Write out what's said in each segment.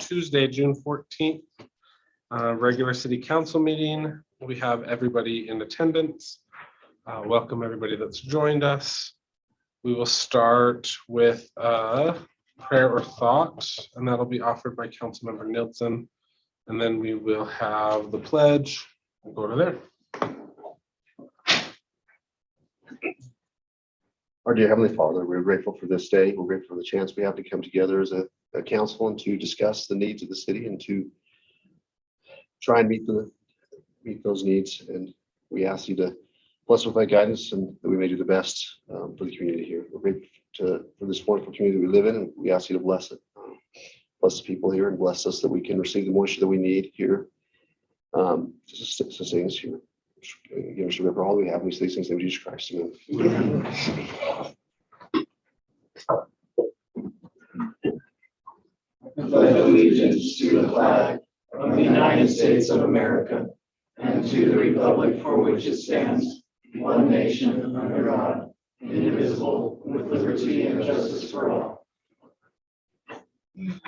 Tuesday, June 14th, regular city council meeting. We have everybody in attendance. Welcome everybody that's joined us. We will start with prayer or thought, and that'll be offered by Councilmember Nielsen. And then we will have the pledge. We'll go to there. Our dear Heavenly Father, we're grateful for this day. We're grateful for the chance we have to come together as a council and to discuss the needs of the city and to try and meet those needs. And we ask you to bless with thy guidance and that we may do the best for the community here. We're grateful for this wonderful community we live in, and we ask you to bless it. Bless the people here and bless us that we can receive the moisture that we need here. Just sustain us here. Give us remember all we have. We say these things in Jesus Christ. Amen. I pledge allegiance to the flag of the United States of America and to the republic for which it stands, one nation under God, indivisible, with liberty and justice for all.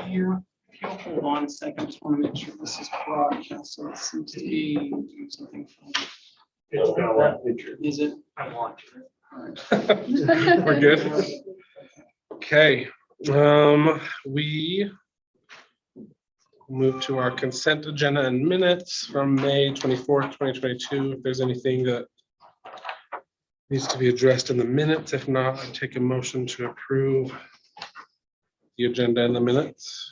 Here, if you'll hold on a second, just want to make sure this is broadcast, so it seems to be doing something funny. Is it? I want to. We're good. Okay. We move to our consent agenda and minutes from May 24th, 2022. If there's anything that needs to be addressed in the minutes, if not, I take a motion to approve the agenda and the minutes.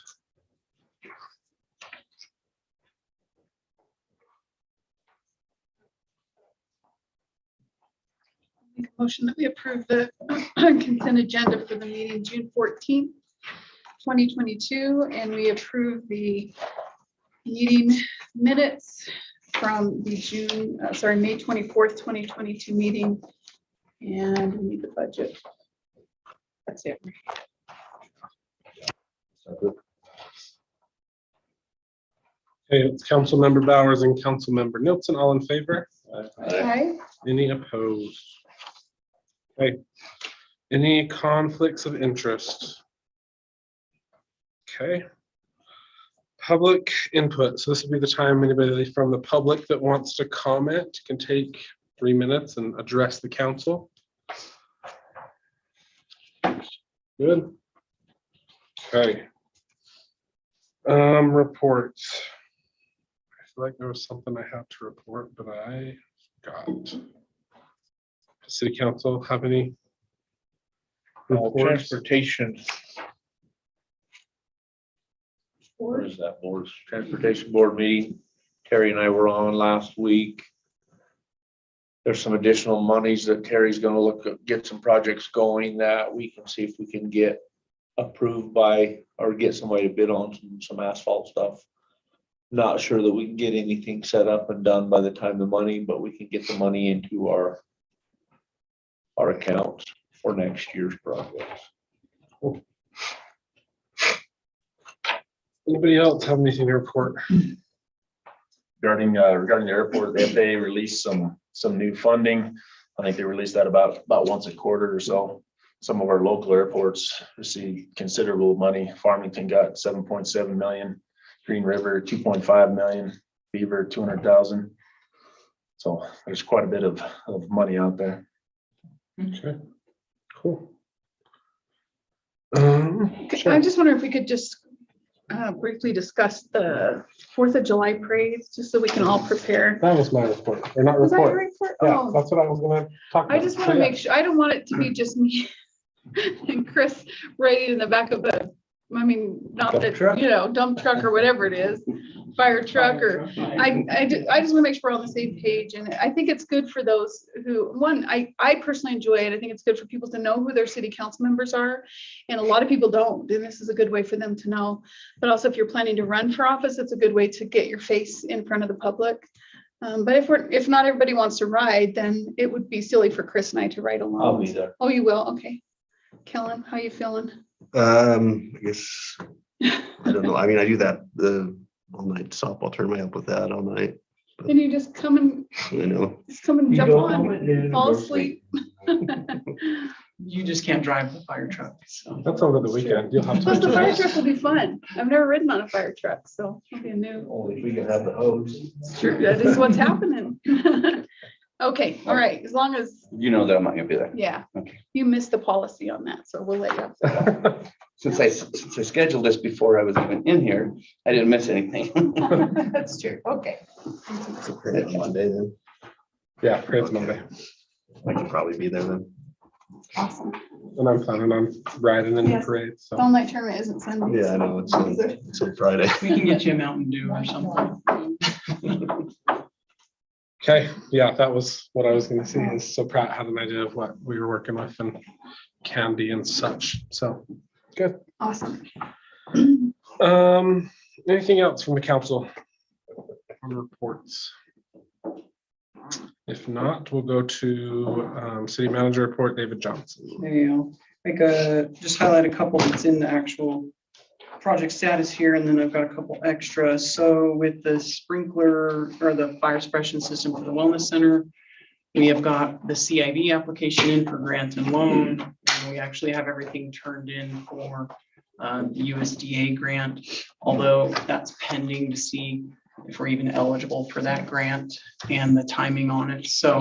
Make a motion that we approve the consent agenda for the meeting June 14th, 2022, and we approve the meeting minutes from the May 24th, 2022 meeting, and we need the budget. That's it. Okay, it's Councilmember Bowers and Councilmember Nielsen, all in favor? Okay. Any opposed? Okay. Any conflicts of interest? Okay. Public input. So this would be the time anybody from the public that wants to comment can take 3 minutes and address the council. Good. Okay. Reports. I feel like there was something I had to report, but I forgot. City Council have any reports? Transportation. What is that board? Transportation board meeting. Terry and I were on last week. There's some additional monies that Terry's gonna look at, get some projects going that we can see if we can get approved by, or get somebody to bid on some asphalt stuff. Not sure that we can get anything set up and done by the time the money, but we can get the money into our accounts for next year's projects. Anybody else have anything to report? Regarding the airport, the FAA released some new funding. I think they released that about once a quarter or so. Some of our local airports received considerable money. Farmington got 7.7 million, Green River 2.5 million, Beaver 200,000. So there's quite a bit of money out there. Okay, cool. Okay, I just wonder if we could just briefly discuss the 4th of July parades, just so we can all prepare. That was my report, or not Was that your report. report? Yeah, Oh, that's what I was gonna talk about. I just want to make sure, I don't want it to be just me and Chris right in the back of the, I mean, not Dump that, truck? you know, dump truck or whatever it is, fire truck, or I just want to make sure we're on the same page. And I think it's good for those who, one, I personally enjoy it. I think it's good for people to know who their city council members are. And a lot of people don't, and this is a good way for them to know. But also if you're planning to run for office, it's a good way to get your face in front of the public. But if not everybody wants to ride, then it would be silly for Chris and I to ride along. I'll be there. Oh, you will? Okay. Kellen, how you feeling? I guess, I don't know. I mean, I do that, the all night softball tournament, I help with that all night. And you just come and I know. jump on, fall asleep. You just can't drive the fire truck, so. That's over the weekend. You'll have Plus the fire to. truck will be fun. I've never ridden on a fire truck, so it'll be a new. Only if we can have the hose. Sure, that is what's happening. Okay, all right, as long as, You know that I'm not gonna be there. yeah. Okay. You missed the policy on that, so we'll let you have that. Since I scheduled this before I was even in here, I didn't miss anything. That's true, okay. It's a parade Monday then. Yeah, parade's Monday. I could probably be there then. Awesome. And I'm planning on riding in the Yes. parade, so. Stone Light Tournament isn't Sunday. Yeah, I know, it's on Friday. We can get you a Mountain Dew or something. Okay, yeah, that was what I was gonna say is so Pratt had an idea of what we were working with and candy and such, so, good. Awesome. Anything else from the council? On reports? If not, we'll go to city manager report, David Johnson. There you go. Just highlight a couple that's in the actual project status here, and then I've got a couple extras. So with the sprinkler or the fire suppression system for the wellness center, we have got the CIB application in for grant and loan. And we actually have everything turned in for the USDA grant, although that's pending to see if we're even eligible for that grant and the timing on it. So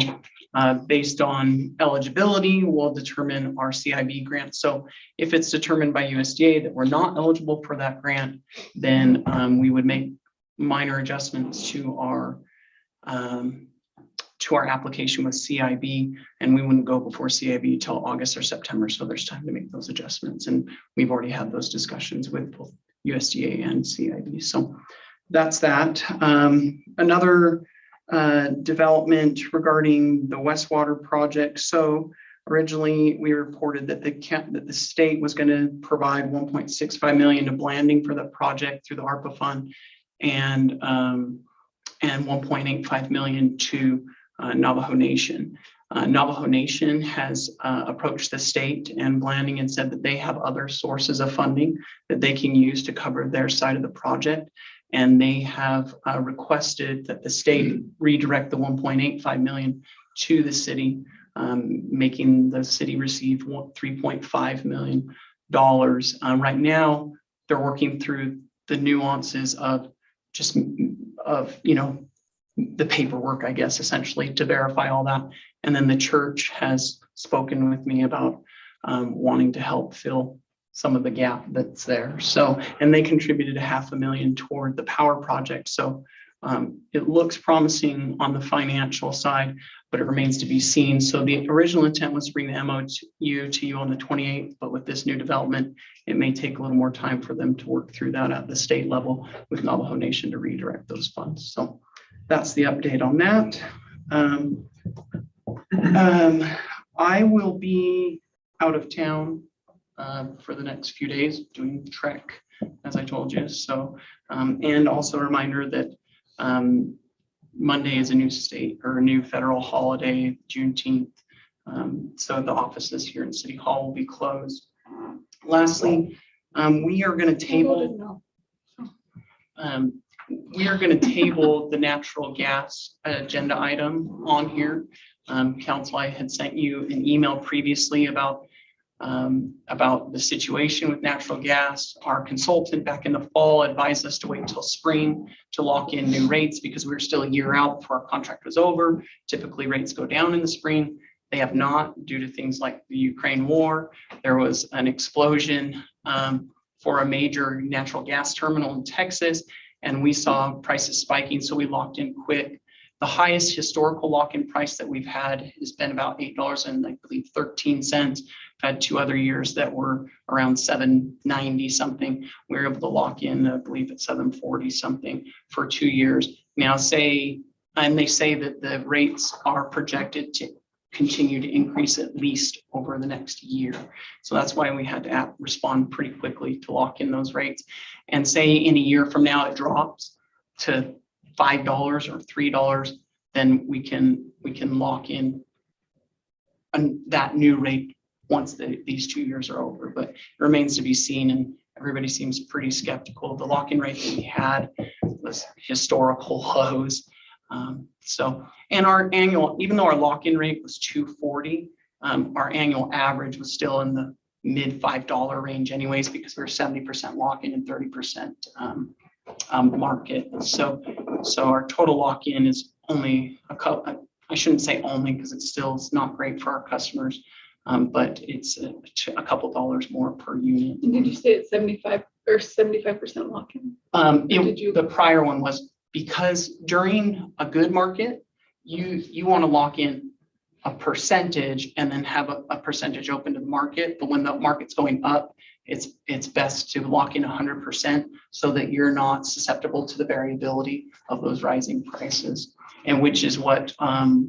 based on eligibility, we'll determine our CIB grant. So if it's determined by USDA that we're not eligible for that grant, then we would make minor adjustments to our application with CIB, and we wouldn't go before CIB till August or September. So there's time to make those adjustments. And we've already had those discussions with both USDA and CIB. So that's that. Another development regarding the Westwater project. So originally we reported that the state was going to provide 1.65 million to Blanding for the project through the ARPA fund, and 1.85 million to Navajo Nation. Navajo Nation has approached the state and Blanding and said that they have other sources of funding that they can use to cover their side of the project. And they have requested that the state redirect the 1.85 million to the city, making the city receive $3.5 million. Right now, they're working through the nuances of the paperwork, I guess, essentially to verify all that. And then the church has spoken with me about wanting to help fill some of the gap that's there. So, and they contributed $500,000 toward the power project. So it looks promising on the financial side, but it remains to be seen. So the original intent was to bring the MOU to you on the 28th, but with this new development, it may take a little more time for them to work through that at the state level with Navajo Nation to redirect those funds. So that's the update on that. I will be out of town for the next few days doing Trek, as I told you. So, and also a reminder that Monday is a new state or a new federal holiday, Juneteenth. So the offices here in City Hall will be closed. Lastly, we are going to table. We are going to table the natural gas agenda item on here. Council, I had sent you an email previously about the situation with natural gas. Our consultant back in the fall advised us to wait until spring to lock in new rates because we were still a year out before our contract was over. Typically rates go down in the spring. They have not due to things like the Ukraine war. There was an explosion for a major natural gas terminal in Texas, and we saw prices spiking, so we locked in quick. The highest historical lock-in price that we've had has been about $8 and I believe 13 cents. I've had 2 other years that were around 7.90 something. We were able to lock in, I believe at 7.40 something for 2 years. Now they say that the rates are projected to continue to increase at least over the next year. So that's why we had to respond pretty quickly to lock in those rates. And say in a year from now it drops to $5 or $3, then we can lock in that new rate once these 2 years are over. But it remains to be seen, and everybody seems pretty skeptical. The lock-in rate that we had was historical lows. So, and our annual, even though our lock-in rate was $2.40, our annual average was still in the mid $5 range anyways, because we're 70% lock-in and 30% market. So our total lock-in is only a couple, I shouldn't say only, because it's still not great for our customers. But it's a couple dollars more per unit. And did you say it's 75 or 75% lock-in? Did you- The prior one was because during a good market, you want to lock in a percentage and then have a percentage open to the market. But when the market's going up, it's best to lock in 100% so that you're not susceptible to the variability of those rising prices. And which is what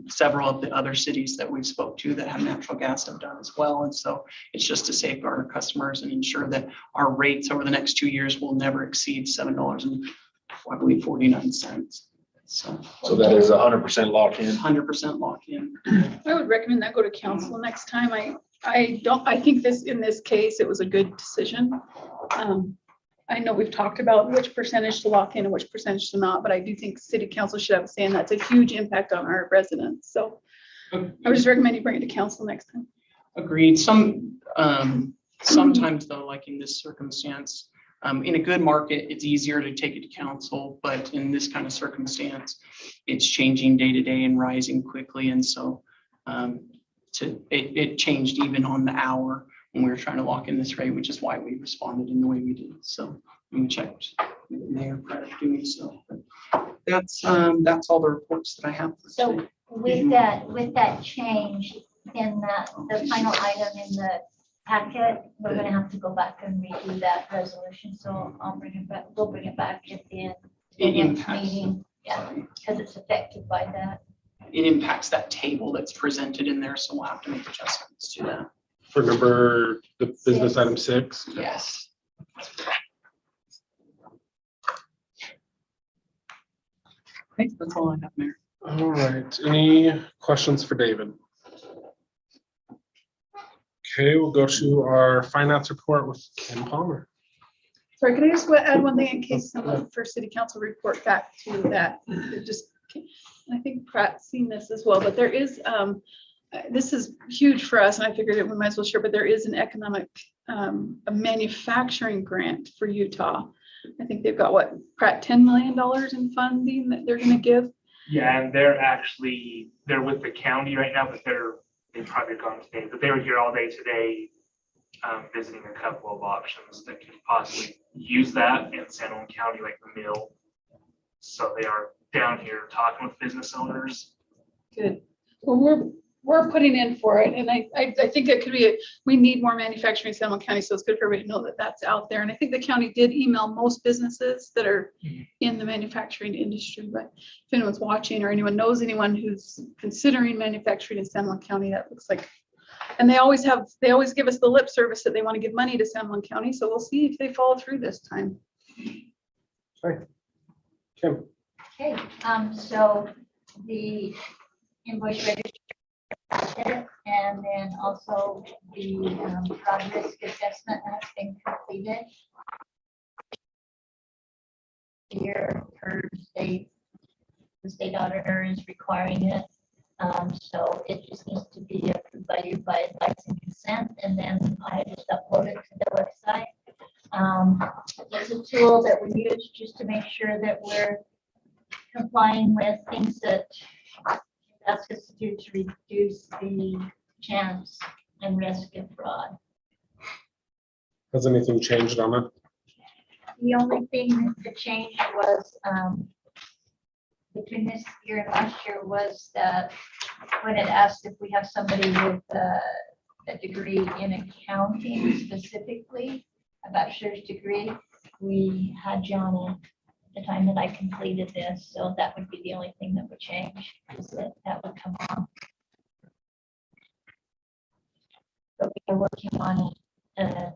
several of the other cities that we've spoke to that have natural gas have done as well. And so it's just to safeguard our customers and ensure that our rates over the next 2 years will never exceed $7 and I believe 49 cents. So So that is 100% locked in. 100% lock in. I would recommend that go to council next time. I think in this case, it was a good decision. I know we've talked about which percentage to lock in and which percentage to not, but I do think city council should have a say, and that's a huge impact on our residents. So I would just recommend you bring it to council next time. Agreed. Sometimes though, like in this circumstance, in a good market, it's easier to take it to council, but in this kind of circumstance, it's changing day to day and rising quickly. And so it changed even on the hour when we were trying to lock in this rate, which is why we responded in the way we did. So we checked with the mayor prior to doing so. But that's all the reports that I have for So today. with that change in the final item in the packet, we're gonna have to go back and redo that resolution. So I'll bring it back, we'll bring it back at the end of the It next impacts. meeting. Yeah, because it's affected by that. It impacts that table that's presented in there, so we'll have to make adjustments to that. For the business 6. item 6. Yes. Okay, that's all I have, Mayor. All right, any questions for David? Okay, we'll go to our finance report with Ken Palmer. Sorry, can I just add one thing in case someone for city council report back to that? It just, I think Pratt's seen this as well, but there is, this is huge for us and I figured we might as well share, but there is an economic, a manufacturing grant for Utah. I think they've got what, Pratt, $10 million in funding that they're gonna give. Yeah, and they're with the county right now, but they've probably gone today, but they were here all day today, visiting a couple of options that could possibly use that in San Juan County, like the mill. So they are down here talking with business owners. Good. Well, we're putting in for it. And I think it could be, we need more manufacturing in San Juan County. So it's good for everybody to know that that's out there. And I think the county did email most businesses that are in the manufacturing industry. But if anyone's watching or anyone knows anyone who's considering manufacturing in San Juan County, that looks like, and they always give us the lip service that they want to give money to San Juan County. So we'll see if they follow through this time. Sorry. Kim. Okay, so the invoice register and then also the fraud risk assessment has been completed. Here, per state, the state auditor is requiring it. So it just needs to be approved by you by advice and consent, and then I just upload it to the website. It's a tool that we use just to make sure that we're complying with things that ask us to do to reduce the chance and risk of fraud. Has anything changed on it? The only thing that changed was between this year and last year was that when it asked if we have somebody with a degree in accounting specifically, a bachelor's degree, we had John at the time that I completed this, so that would be the only thing that would change, is that would come on. But we are working on the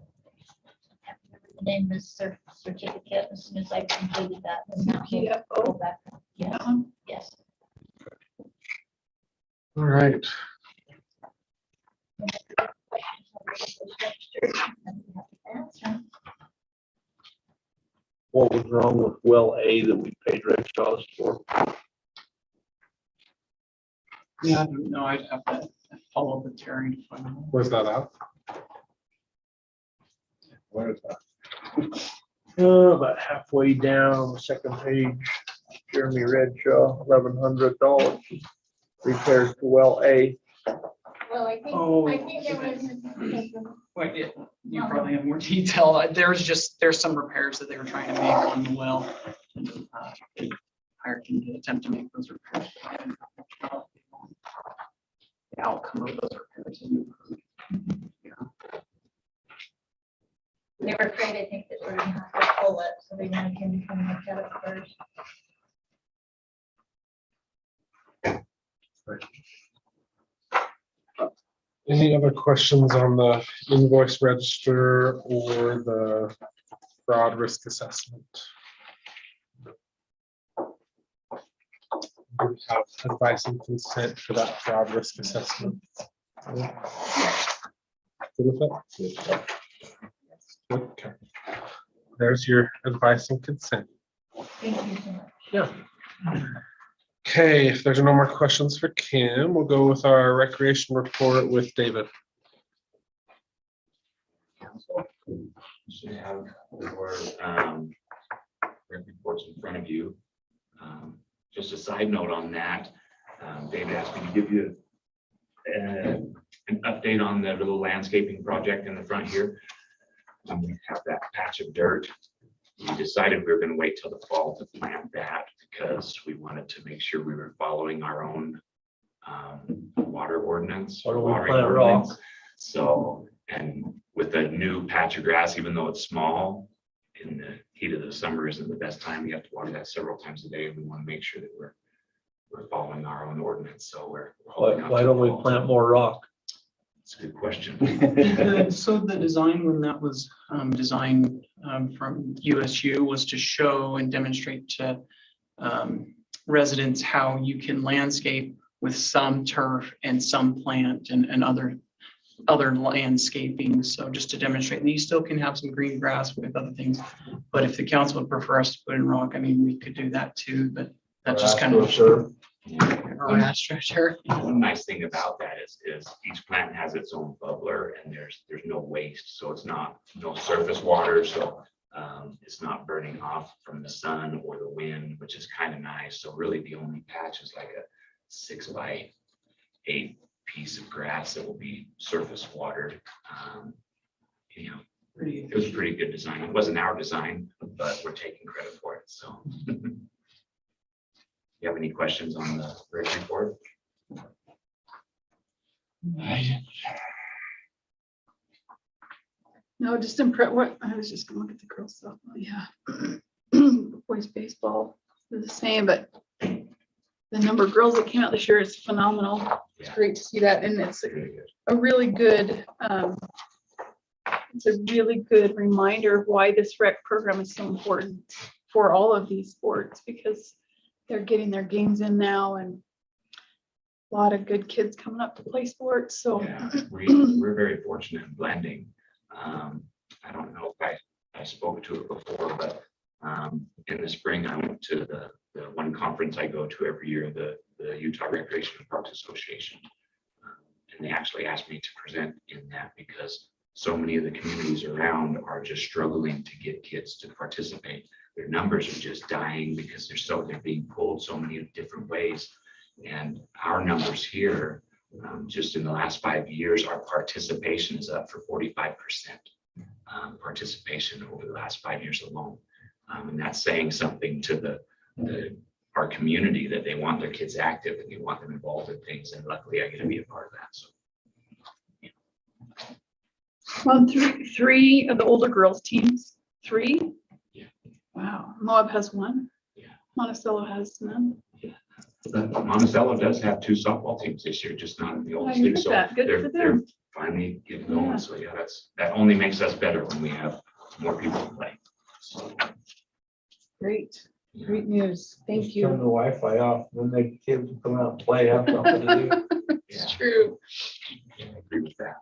name is certificate. As soon as I completed that, then that will go back. Yeah, yes. All right. What was wrong with well A that we paid Red Shaw's for? Yeah, I don't know. I'd have to follow up with Terry to find out. Where's that at? Where is that? About halfway down the second page. Jeremy Redshaw, $1,100. Repairs to well A. Well, Oh. I think there was. Well, you probably have more detail. There's some repairs that they were trying to make on the well. They hired him to attempt to make those repairs. The outcome of those repairs. They were afraid, I think, that we're gonna have to pull it, so they wanted him to come and look at it first. Any other questions on the invoice register or the fraud risk assessment? Do we have advice and consent for that fraud risk assessment? Good with that? Okay. There's your advice and consent. Thank you so much. Yeah. Okay, if there's no more questions for Kim, we'll go with our recreation report with David. Council should have your reports in front of you. Just a side note on that, David asked me to give you an update on the little landscaping project in the front here. We have that patch of dirt. We decided we were going to wait till the fall to plant that because we wanted to make sure we were following our own water ordinance. Why don't we watering plant ordinance. rock? So, and with a new patch of grass, even though it's small, in the heat of the summer isn't the best time. You have to water that several times a day. We want to make sure that we're following our own ordinance. So we're. holding out Why to don't the we fall. plant more rock? It's a good question. So the design, when that was designed from USU, was to show and demonstrate to residents how you can landscape with some turf and some plant and other landscaping. So just to demonstrate, and you still can have some green grass with other things. But if the council would prefer us to put in rock, I mean, we could do that too, but that just kind of. Sure. Or astroturf. One nice thing about that is each plant has its own bubbler and there's no waste. So it's no surface water. So it's not burning off from the sun or the wind, which is kind of nice. So really the only patch is like a 6x8 piece of grass that will be surface watered. It was a pretty good design. It wasn't our design, but we're taking credit for it. So. You have any questions on the rec report? No, just what, I was just gonna look at the girls stuff. Oh, yeah. Boys baseball is the same, but the number of girls that came out this year is phenomenal. It's Yeah. great to see that. And it's Very good. a really good, it's a really good reminder of why this rec program is so important for all of these sports, because they're getting their games in now and a lot of good kids coming up to play sports. So Yeah, we're very fortunate in blending. I don't know if I spoke to it before, but in the spring, I went to the one conference I go to every year, the Utah Recreation and Parks Association. And they actually asked me to present in that because so many of the communities around are just struggling to get kids to participate. Their numbers are just dying because they're being pulled so many different ways. And our numbers here, just in the last 5 years, our participation is up for 45%. Participation over the last 5 years alone. And that's saying something to our community that they want their kids active and they want them involved in things. And luckily I get to be a part of that. So. on three of the older girls teams, 3. Yeah. Wow. Moab has 1. Yeah. Monticello has none. Monticello does have 2 softball teams this year, just not in the old I league. heard So that. Good for they're them. finally getting Yeah. going. So yeah, that only makes us better when we have more people to play. So, Great. yeah. Great news. Thank Just Turn the you. Wi-Fi off, then the kids will come out and play, have something to do. It's true. Yeah, I agree with that.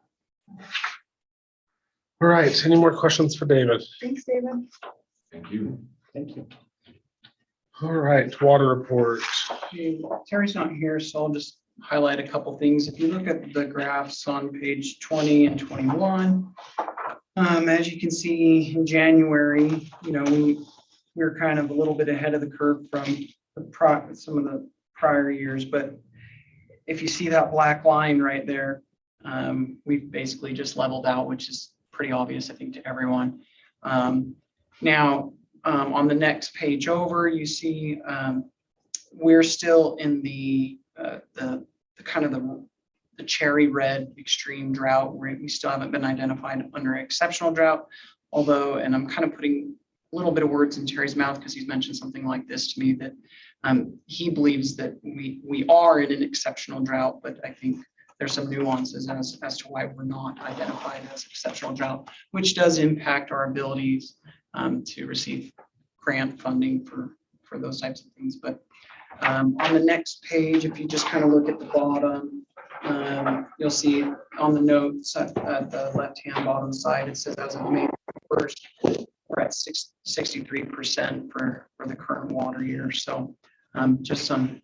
All right, any more questions for David? Thanks, David. Thank you. Thank you. All right, water report. Terry's not here, so I'll just highlight a couple things. If you look at the graphs on page 20 and 21, as you can see in January, we're kind of a little bit ahead of the curve from some of the prior years, but if you see that black line right there, we've basically just leveled out, which is pretty obvious, I think, to everyone. Now, on the next page over, you see we're still in the kind of the cherry red extreme drought. We still haven't been identified under exceptional drought, although, and I'm kind of putting a little bit of words in Terry's mouth because he's mentioned something like this to me, that he believes that we are in an exceptional drought, but I think there's some nuances as to why we're not identified as exceptional drought, which does impact our abilities to receive grant funding for those types of things. But on the next page, if you just kind of look at the bottom, you'll see on the notes at the left-hand bottom side, it says as of May 1st, we're at 63% for the current water year. So just some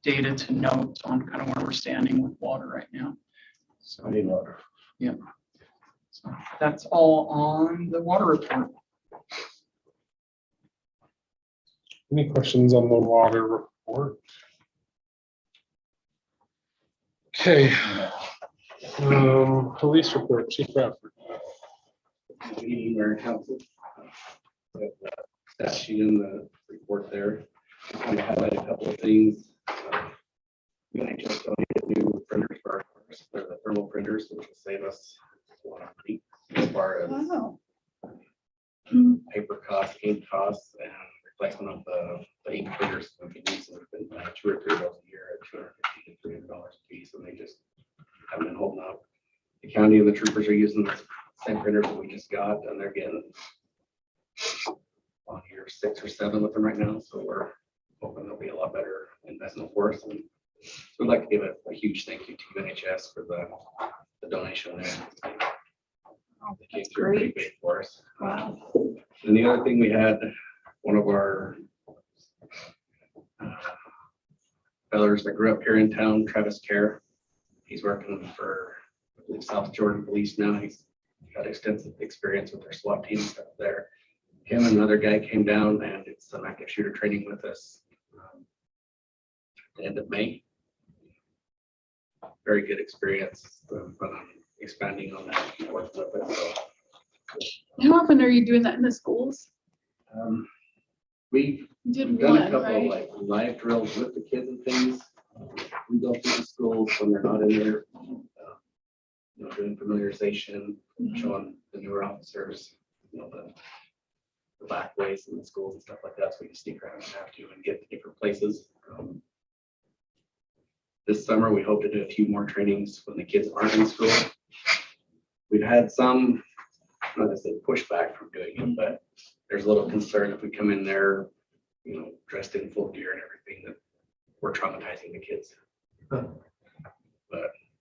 data to note on kind of where we're standing with water right now. So, yeah. So that's all on the water report. Any questions on the water report? Okay. Police report, Chief Bradford. Good evening, Mayor and Council. Stat sheet in the report there. I'm going to highlight a couple of things. I just donated new printers for our cars. They're the thermal printers, which will save us a lot of money as far as Wow. paper costs, ink costs, and replacement of the ink printers. We can use them in 2 or 3 of those a year at $250 to $300 a piece, and they just haven't been holding up. The county and the troopers are using the same printers that we just got, and they're getting on here 6 or 7 with them right now. So we're hoping they'll be a lot better investment for us. And so we'd like to give a huge thank you to NHS for the donation there. They came through pretty big for us. Wow. And the other thing, we had one of our fellas that grew up here in town, Travis Kerr. He's working for, I believe, South Jordan Police now. He's got extensive experience with their SWAT team stuff there. Him and another guy came down and did some active shooter training with us at the end of May. Very good experience, expanding on that. Working with it, so. How often are you doing that in the schools? We've You did done a one, couple of right? like live drills with the kids and things. We go through the schools when they're not in there, doing familiarization, showing the newer officers, the back ways in the schools and stuff like that. So we can sneak around and have to and get to different places. This summer, we hope to do a few more trainings when the kids aren't in school. We've had some, not to say pushback from doing it, but there's a little concern if we come in there, dressed in full gear and everything, that we're traumatizing the kids. But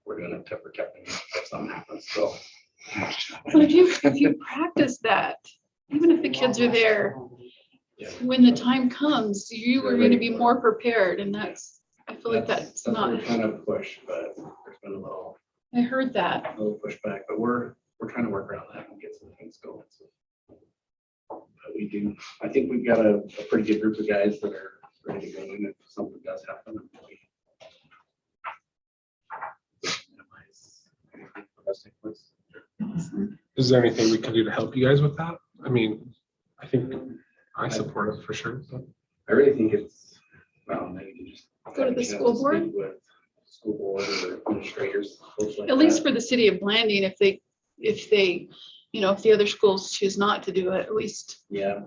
we're doing it to protect them if something happens. So. But if you practice that, even if the kids are there, when the time comes, you are going to be more prepared, and I feel like that's what not. we're trying to push, but there's been a little I heard that. pushback, but we're trying to work around that and get some things going. So, but we do. I think we've got a pretty good group of guys that are ready to go in if something does happen. Is there anything we can do to help you guys with that? I mean, I think I support it for sure. But I really think it's, well, maybe you just Go to the school board? With school board or administrators. Folks like At least that. for the city of Blanding, if they, if the other schools choose not to do it, at least Yeah,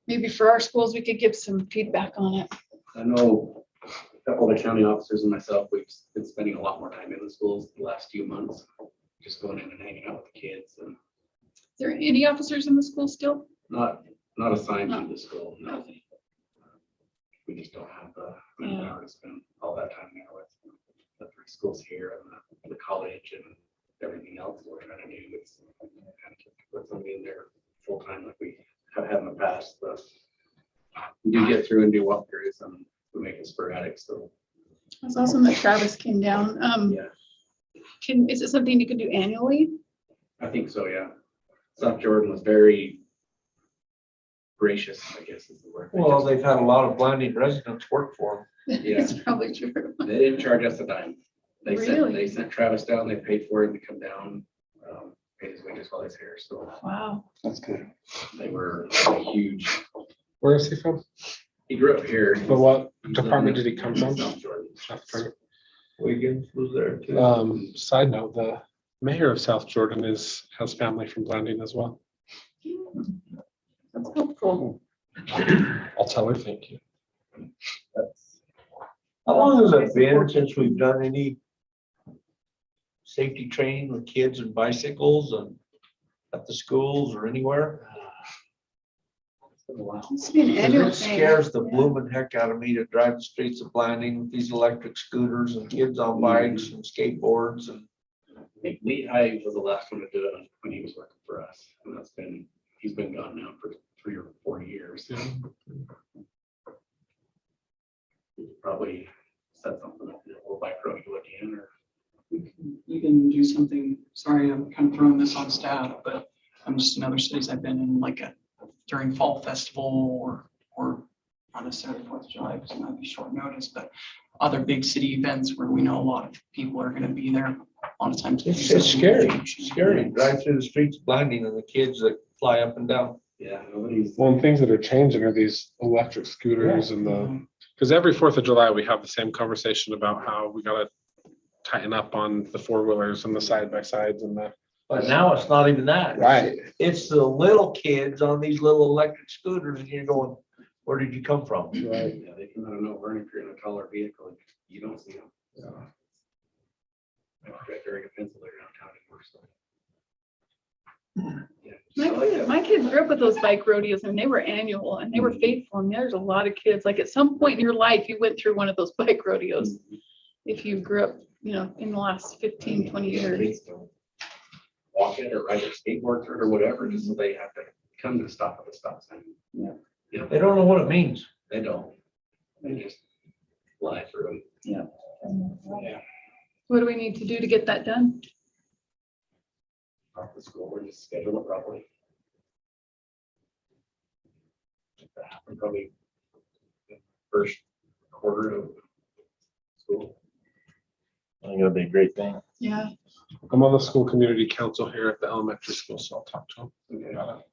maybe for our schools, we could give some feedback on it. I know a couple of the county officers and myself, we've been spending a lot more time in the schools the last few months, just going in and hanging out with the kids, and Is there any officers in the school still? not assigned to the school, no. We just don't have the manpower to spend all that time there with the 3 schools here and the college and everything else we're trying to do. It's kind of put somebody in there full time like we have had in the past, but we do get through and do walkthroughs and we make it sporadic. So It's awesome that Travis came down. Yeah, Is it something you can do annually? I think so, yeah. South Jordan was very gracious, I guess is the word. Well, they've had a lot of Blanding residents work for Yeah. It's probably true. They didn't charge us a dime. Really? They sent Travis down, they paid for him to come down, paid his wages while he's here, so Wow. That's good. they were huge. Where is he from? He grew up here. But what He's department in did he come from? South Jordan. South Jordan. Wiggins was there too. Side note, the mayor of South Jordan has family from Blanding as well. That's helpful. I'll tell her thank you. How long has it been since we've done any safety training with kids and bicycles and at the schools or anywhere? It's been an annual It thing. scares the Yeah. blooming heck out of me to drive the streets of Blanding with these electric scooters and kids on bikes and skateboards and. I think Lee High was the last one to do it when he was working for us, and he's been gone now for 3 or 4 years. He probably said something like, we'll bike road you again, or. You can do something, sorry, I'm kind of throwing this on staff, but I'm just in other cities I've been in, like during fall festival or not necessarily 4th of July, because it might be short notice, but other big city events where we know a lot of people are gonna be there, a lot of times. It's scary, scary, to drive through the streets Blanding and the kids that fly up and down. Yeah, nobody's. Well, and things that are changing are these electric scooters and because every 4th of July, we have the same conversation about how we gotta tighten up on the 4-wheelers and the side-by-sides and the. But now it's not even that. Right. It's the little kids on these little electric scooters and you're going, where did you come from? Right. Yeah, they come out of nowhere, and if you're in a taller vehicle, you don't see them. I forget during a pencil there downtown anymore, so. Yeah. My kids grew up with those bike rodeos and they were annual and they were faithful. And there's a lot of kids, like at some point in your life, you went through one of those bike rodeos. If you grew up, in the last 15, 20 years. Walk it or ride their skateboard through it or whatever, just so they have to come to stop at the stop sign. Yeah. They don't know what it means. They don't. They just fly through them. Yeah. Yeah. What do we need to do to get that done? Off the school, we're just schedule it properly. That happened probably the first quarter of school. I think it'll be a great thing. Yeah. I'm on the school community council here at the elementary school, so I'll talk to them. Okay. about it.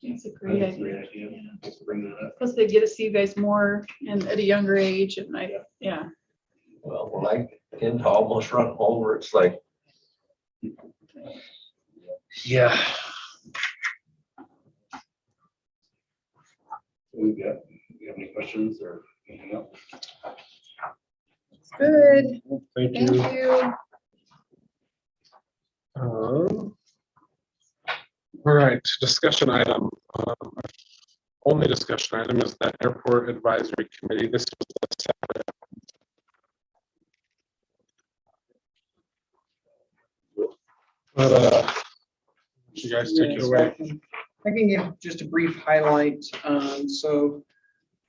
It's a great That's a idea. great idea. Thanks for bringing that up. Plus they get to see you guys more and at a younger age and yeah. Well, when I tend to almost run over, it's like. Yeah. We have any questions or anything else? Good. Thank Thank you. you. All right, discussion item. Only discussion item is the airport advisory committee. This was a separate. But, you guys take it away. I can give just a brief highlight. So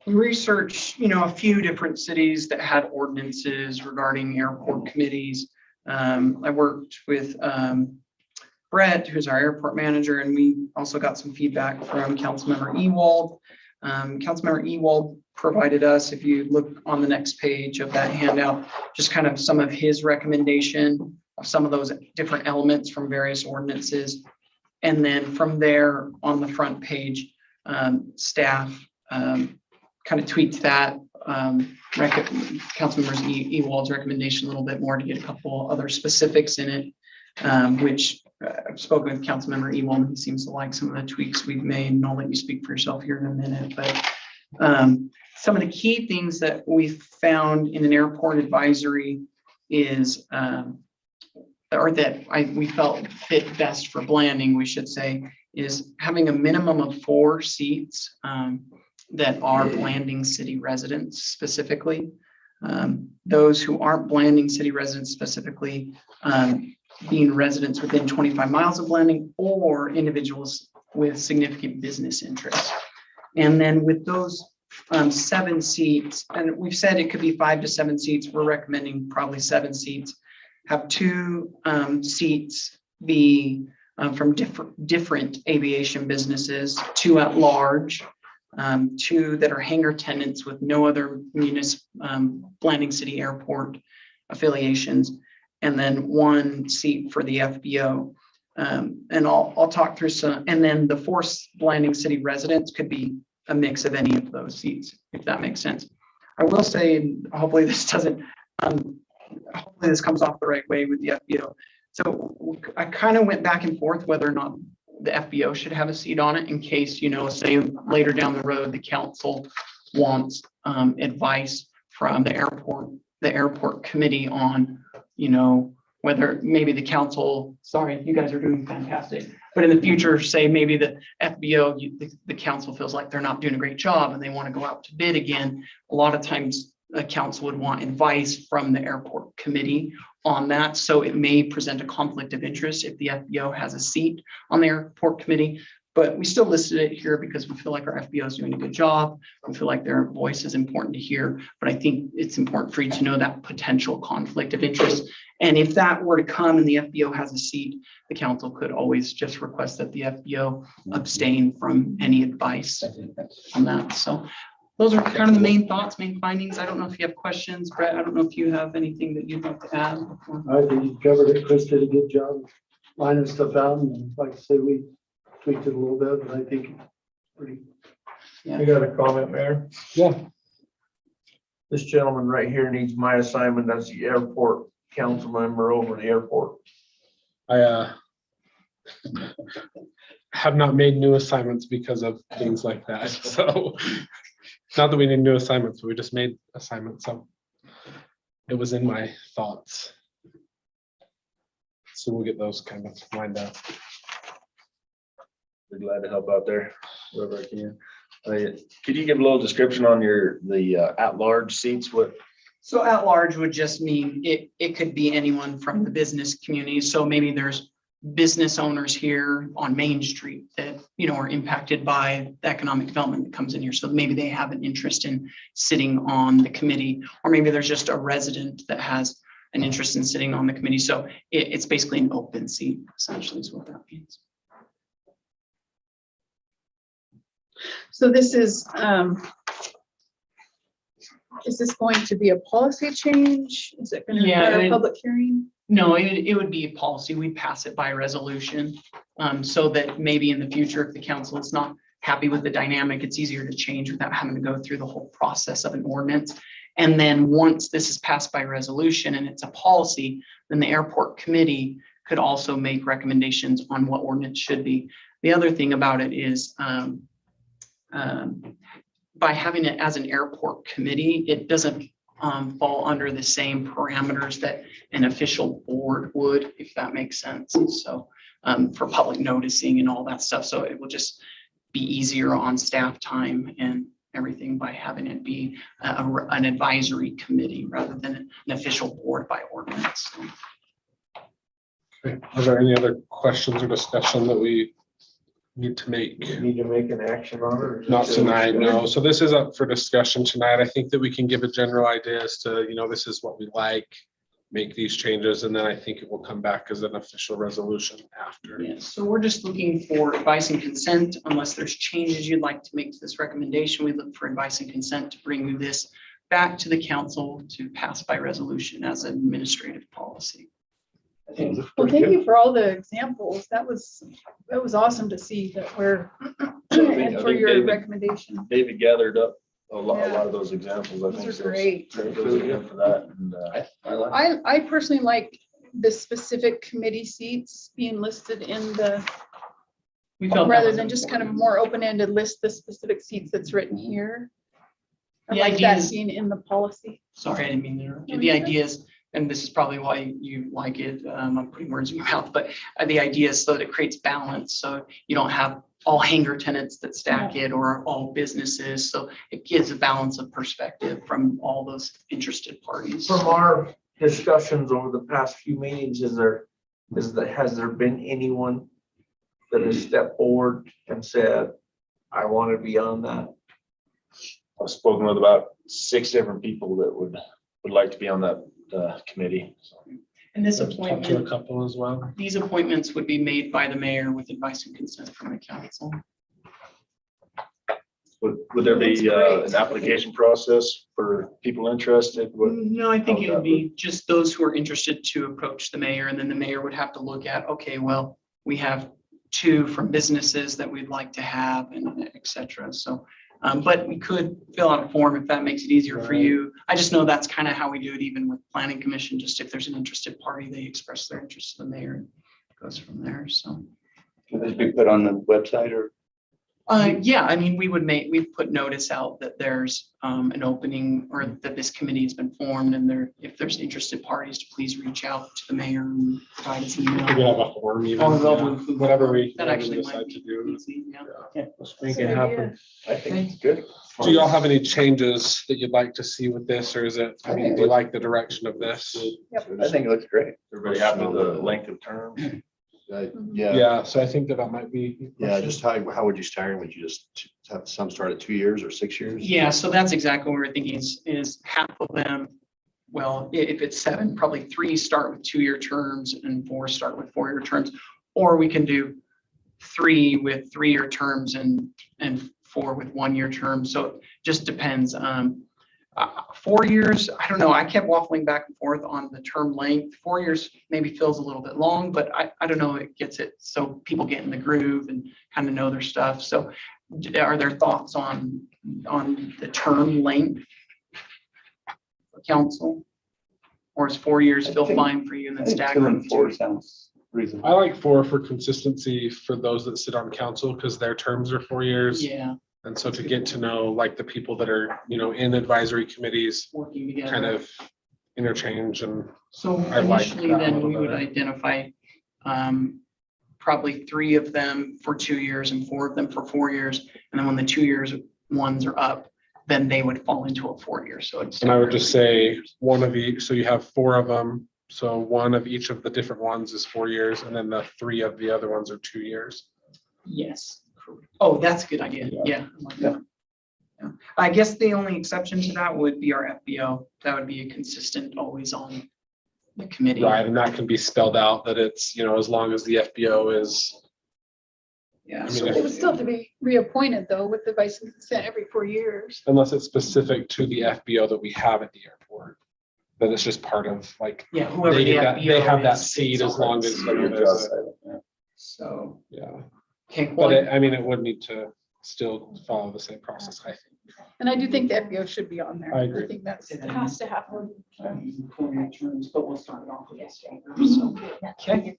we researched, a few different cities that had ordinances regarding airport committees. I worked with Brett, who's our airport manager, and we also got some feedback from Councilmember Ewald. Councilmember Ewald provided us, if you look on the next page of that handout, just kind of some of his recommendation of some of those different elements from various ordinances. And then from there on the front page, staff kind of tweaked that. Councilmember Ewald's recommendation a little bit more to get a couple other specifics in it, which I've spoken with Councilmember Ewald. He seems to like some of the tweaks we've made, and I'll let you speak for yourself here in a minute. But some of the key things that we found in an airport advisory is, or that we felt fit best for Blanding, we should say, is having a minimum of 4 seats that are Blanding city residents specifically. Those who aren't Blanding city residents specifically, being residents within 25 miles of Blanding or individuals with significant business interests. And then with those 7 seats, and we've said it could be 5 to 7 seats. We're recommending probably 7 seats. Have 2 seats be from different aviation businesses, 2 at large, 2 that are hangar tenants with no other Blanding City Airport affiliations, and then 1 seat for the FBO. And I'll talk through some, and then the 4 Blanding City residents could be a mix of any of those seats, if that makes sense. I will say, and hopefully this doesn't, hopefully this comes off the right way with the FBO. So I kind of went back and forth whether or not the FBO should have a seat on it in case, say later down the road, the council wants advice from the airport committee on, whether maybe the council, sorry, you guys are doing fantastic, but in the future, say maybe the FBO, the council feels like they're not doing a great job and they want to go out to bid again. A lot of times a council would want advice from the airport committee on that. So it may present a conflict of interest if the FBO has a seat on the airport committee, but we still listed it here because we feel like our FBO is doing a good job. We feel like their voice is important to hear, but I think it's important for you to know that potential conflict of interest. And if that were to come and the FBO has a seat, the council could always just request that the FBO abstain from any advice on that. So those are kind of the main thoughts, main findings. I don't know if you have questions, Brett. I don't know if you have anything that you'd like to add. I think you covered it. Chris did a good job lining stuff out, and like I say, we tweaked it a little bit, but I think it's pretty. I got a comment, Mayor. Yeah. This gentleman right here needs my assignment as the airport council member over the airport. I have not made new assignments because of things like that. So not that we need new assignments, but we just made assignments. So it was in my thoughts. So we'll get those kind of lined up. We're glad to help out there, wherever I can. Could you give a little description on the at-large seats? So at large would just mean it could be anyone from the business community. So maybe there's business owners here on Main Street that, are impacted by the economic development that comes in here. So maybe they have an interest in sitting on the committee, or maybe there's just a resident that has an interest in sitting on the committee. So it's basically an open seat, essentially is what that means. So this is this going to be a policy change? Is it going to Yeah, require a public hearing? No, it would be a policy. We pass it by resolution, so that maybe in the future, if the council is not happy with the dynamic, it's easier to change without having to go through the whole process of an ordinance. And then once this is passed by resolution and it's a policy, then the airport committee could also make recommendations on what ordinance should be. The other thing about it is by having it as an airport committee, it doesn't fall under the same parameters that an official board would, if that makes sense. So for public noticing and all that stuff. So it will just be easier on staff time and everything by having it be an advisory committee rather than an official board by ordinance. Okay. Are there any other questions or discussion that we need to make? Need to make an action on it? or Not just- tonight, no. So this is up for discussion tonight. I think that we can give a general idea as to, this is what we like, make these changes, and then I think it will come back as an official resolution after. Yes, so we're just looking for advice and consent. Unless there's changes you'd like to make to this recommendation, we look for advice and consent to bring this back to the council to pass by resolution as an administrative policy. Well, thank you for all the examples. That was awesome to see that we're, and for your recommendation. David gathered up a lot of those examples. I think Those so. are great. Really good for that. And, I like. I personally like the specific committee seats being listed in the, We felt that rather was than just kind of important. more open-ended list the specific seats that's written here. I The like idea that is- being in the policy. Sorry, I didn't mean to interrupt you. No, The you're good. idea is, and this is probably why you like it, I'm putting words in your mouth, but the idea is so that it creates balance. So you don't have all hangar tenants that stack it or all businesses. So it gives a balance of perspective from all those interested parties. From our discussions over the past few meetings, has there been anyone that has stepped forward and said, I want to be on that? I've spoken with about 6 different people that would like to be on that committee. So, And this Talk to a appointment, couple as well. these appointments would be made by the mayor with advice and consent from the council. Would there That's be great. an application process for people interested? No, I think it How would would that be just those who are interested to approach the mayor, and then the mayor would have to look at, okay, well, we have 2 from businesses that we'd like to have, and et cetera. So, but we could fill out a form if that makes it easier for Right. you. I just know that's kind of how we do it even with planning commission, just if there's an interested party, they express their interest to the mayor and it goes from there, so. Can this be put on the website or? Yeah, I mean, we've put notice out that there's an opening or that this committee has been formed and if there's interested parties to please reach out to the mayor and provide his We could email. have a form even. Or they'll yeah. include Whatever we That whatever we actually might decide be to do. easy, yeah. Yeah, let's make That's it a good happen. idea. I think it's good. Do y'all have any changes that you'd like to see with this, or is it, I mean, do you like the direction of this? I think it looks great. Everybody happy with the length of term? Yeah, Yeah, so I think that might be. yeah, just how would you start? Would you just have some start at 2 years or 6 years? Yeah, so that's exactly what we were thinking is half of them. Well, if it's 7, probably 3 start with 2-year terms and 4 start with 4-year terms. Or we can do 3 with 3-year terms and 4 with 1-year terms. So it just depends. 4 years, I don't know. I kept waffling back and forth on the term length. 4 years maybe feels a little bit long, but I don't know, it gets it so people get in the groove and kind of know their stuff. So are there thoughts on the term length? For council? Or is 4 years I feel think- fine for you and I then think stagger 2 them? and 4 sounds I reasonable. like 4 for consistency for those that sit on council, because their terms are 4 years. Yeah, And so to get to know like the people that are, in advisory committees, working together. kind of interchange and. So I like initially, that a then little we would better. identify probably 3 of them for 2 years and 4 of them for 4 years. And then when the 2 years ones are up, then they would fall into a 4-year. So it's. And I would just say one of each, so you have 4 of them. So one of each of the different ones is 4 years, and then the 3 of the other ones are 2 years. Yes. correct. Oh, that's a good idea. Yeah. I like that. Yeah. I guess the only exception to that would be our FBO. That would be a consistent, always on the committee. Right, and that can be spelled out that it's, as long as the FBO is, Yeah. I mean, so- They would still have to be reappointed though with the vice and consent every 4 years. unless it's specific to the FBO that we have at the airport. Then it's just part of like, Yeah, whoever they the get that, they FBO have that is, seat it's as on. long as. So, Yeah, okay, but well, it would need to still follow the same process, I think. And I do think the FBO should be on there. I agree. I think that's, it has to happen. but we'll start it off with this. So, okay.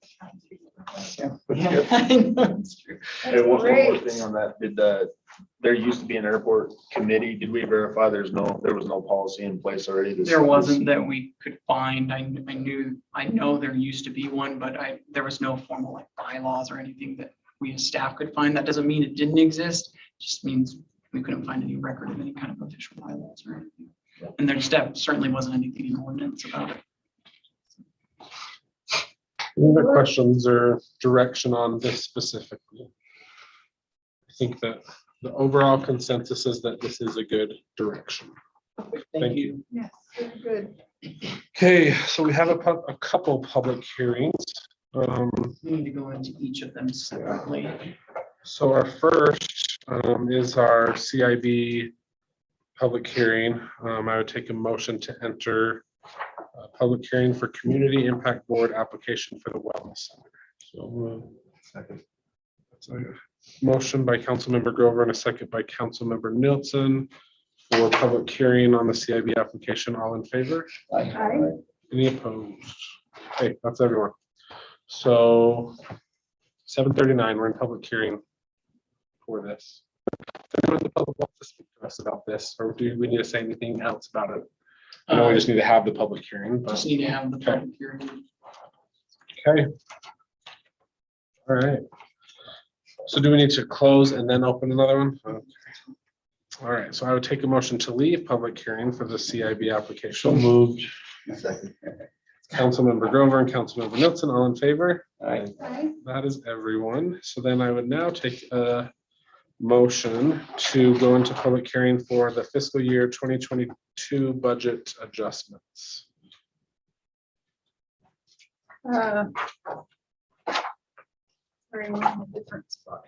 Yeah, I know, it's true. Hey, one more great. thing on that, there used to be an airport committee, did we verify there was no policy in place already? There wasn't that we could find. I know there used to be one, but there was no formal like bylaws or anything that we as staff could find. That doesn't mean it didn't exist. Just means we couldn't find any record of any kind of official bylaws or anything. And there certainly wasn't anything in ordinance about it. Any other questions or direction on this specifically? I think that the overall consensus is that this is a good direction. Thank you. Yes, very good. Okay, so we have a couple public hearings. We need to go into each of them separately. So our first is our CIB public hearing. I would take a motion to enter a public hearing for Community Impact Board application for the Wellness Center. So second. So, motion by Councilmember Grover and a second by Councilmember Nielsen for public hearing on the CIB application. All in favor? Aye. Any opposed? Okay, that's everyone. So 7:39, we're in public hearing for this. Anyone in the public wants to speak to us about this, or do we need to say anything else about it? I know we just need to have the public hearing, but, Just need to have the public hearing. okay. All right. So do we need to close and then open another one? Okay. All right, so I would take a motion to leave public hearing for the CIB application. Moved. Second. Councilmember Grover and Councilmember Nielsen, all in favor? Aye. That is everyone. So then I would now take a motion to go into public hearing for the fiscal year 2022 budget adjustments. Sorry, we're in a different spot.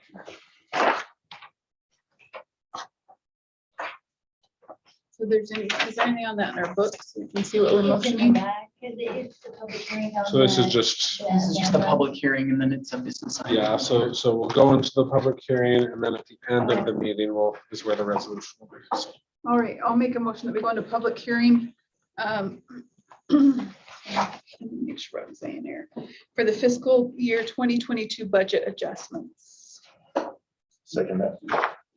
So is there anything on that in our books? We can see what we're It's in the motioning. back. It's the public hearing on So this is the- just, This is just a public hearing and then it's a business. item. yeah, so we'll go into the public hearing and then at the end of the meeting is where the resolution will be. So, All right, I'll make a motion that we go into public hearing. Make sure I'm saying here, for the fiscal year 2022 budget adjustments. Second that.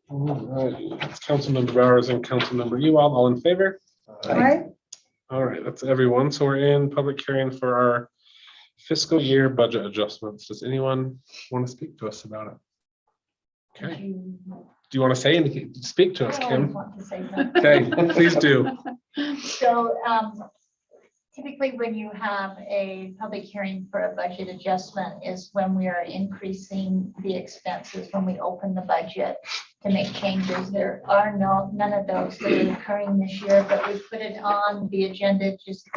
all right, it's Councilmember Bowers and Councilmember Ewald, all in favor? Aye. All right, that's everyone. So we're in public hearing for our fiscal year budget adjustments. Does anyone want to speak to us about it? Okay, do you want to say anything? Speak to us, I always Kim. want to say something. Okay, please do. So typically when you have a public hearing for a budget adjustment is when we are increasing the expenses, when we open the budget to make changes. There are none of those that are occurring this year, but we put it on the agenda just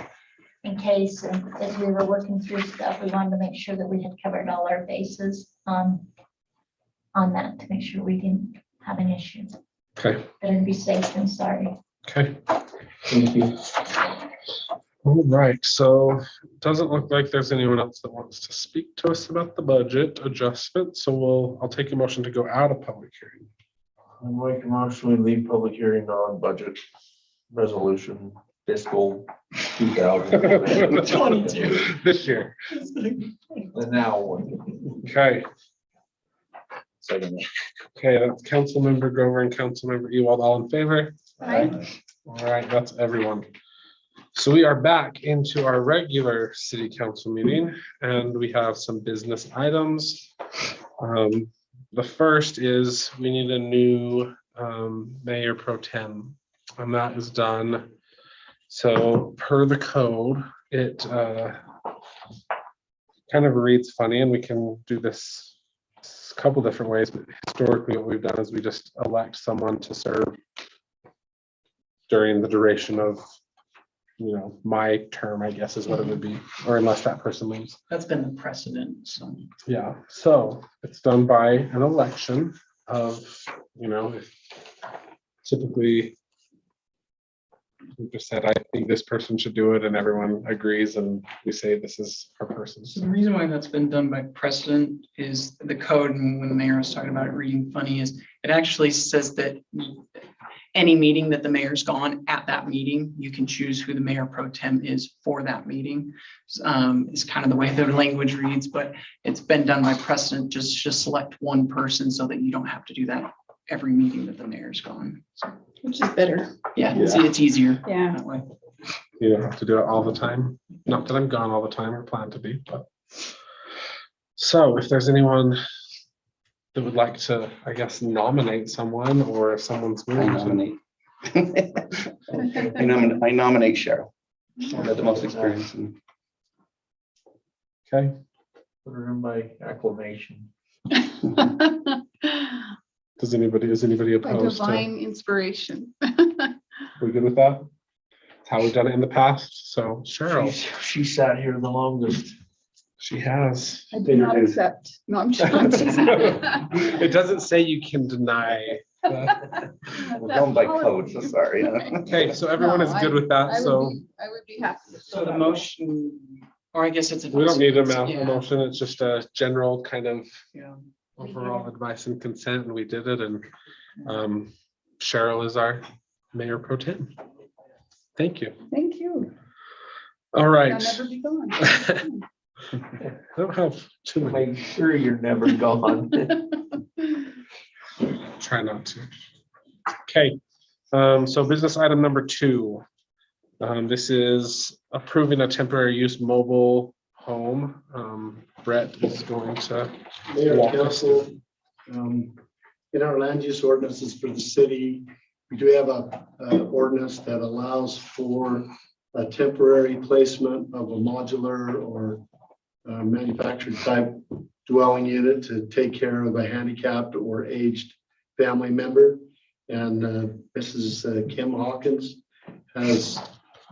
in case. And as we were working through stuff, we wanted to make sure that we had covered all our bases on that to make sure we didn't have an issue. Okay, Better be safe than sorry. okay. Thank you. All right, so it doesn't look like there's anyone else that wants to speak to us about the budget adjustment. So I'll take a motion to go out of public hearing. I make a motion, we leave public hearing on budget resolution fiscal 2022. This year. The now one. Okay, Second that. okay, that's Councilmember Grover and Councilmember Ewald, all in favor? Aye. All right, that's everyone. So we are back into our regular city council meeting and we have some business items. The first is we need a new mayor pro tem and that is done. So per the code, it kind of reads funny and we can do this a couple different ways, but historically what we've done is we just elect someone to serve during the duration of, you know, my term, I guess is what it would be, or unless that person leaves. That's been the precedent, so. Yeah, so it's done by an election of, you know, typically we just said, I think this person should do it and everyone agrees and we say this is our person. So the reason why that's been done by precedent is the code, and when the mayor was talking about it reading funny, is it actually says that any meeting that the mayor's gone, at that meeting, you can choose who the mayor pro tem is for that meeting. Is kind of the way the language reads, but it's been done by precedent, just select one person so that you don't have to do that every meeting that the mayor's gone. So, Which is better. yeah, it's easier Yeah. that way. You don't have to do it all the time. Not that I'm gone all the time or plan to be, but. So if there's anyone that would like to, I guess, nominate someone or if someone's I willing to. nominate. I nominate Cheryl. She's got the most experience. Okay, Put her in by acclamation. is anybody By opposed to? divine inspiration. We good with that? It's how we've done it in the past. So Cheryl, She sat here the longest. she has. I do not accept. No, I'm just. It doesn't say you can deny. We're going by code, so sorry. Okay, so everyone is No, good with that, so I would be happy. to So fill the that. motion, or I guess it's. we don't need a Yeah. motion. It's just a general kind of Yeah. overall advice and consent, and we did it, and Cheryl is our mayor pro tem. Thank you. Thank you. All I'll right. never be gone. I don't have too many. Make sure you're never gone. Try not to. Okay, so business item number 2. This is approving a temporary use mobile home. Brett is going to Mayor, walk us council, in our land use ordinances for the city, we do have a ordinance that allows for a temporary placement of a modular or manufactured type dwelling unit to take care of a handicapped or aged family member. And Mrs. Kim Hawkins has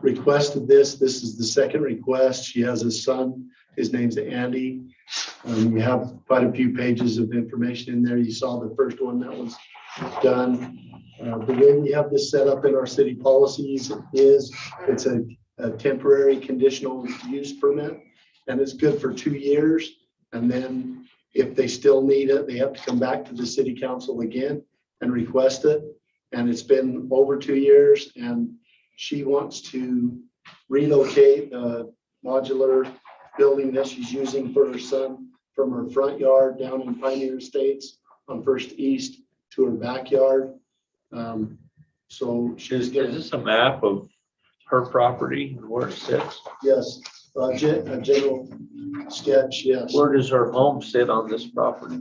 requested this. This is the second request. She has a son. His name's Andy. We have quite a few pages of information in there. You saw the first one that was done. The way we have this set up in our city policies is it's a temporary conditional use permit, and it's good for 2 years. And then if they still need it, they have to come back to the city council again and request it. And it's been over 2 years, and she wants to relocate a modular building that she's using for her son from her front yard down in Pioneer Estates on First East to her backyard. So she's Is gonna, this a map of her property and where it sits? yes, a general sketch, yes. Where does her home sit on this property?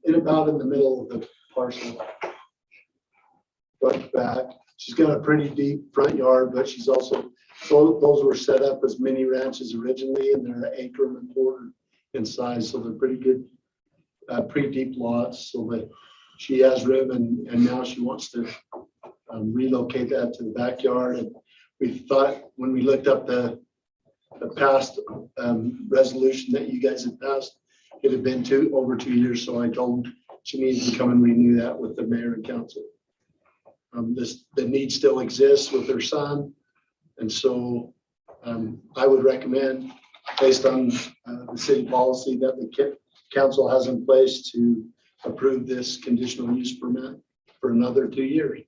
About in the middle of the parcel. But back, she's got a pretty deep front yard, but she's also, so those were set up as mini ranches originally, and they're 1 acre and a quarter in size, so they're pretty good, pretty deep lots, so that she has room, and now she wants to relocate that to the backyard. And we thought, when we looked up the past resolution that you guys had passed, it had been over 2 years, so I told her she needed to come and renew that with the mayor and council. The need still exists with her son, and so I would recommend, based on the city policy that the council has in place, to approve this conditional use permit for another 2 years.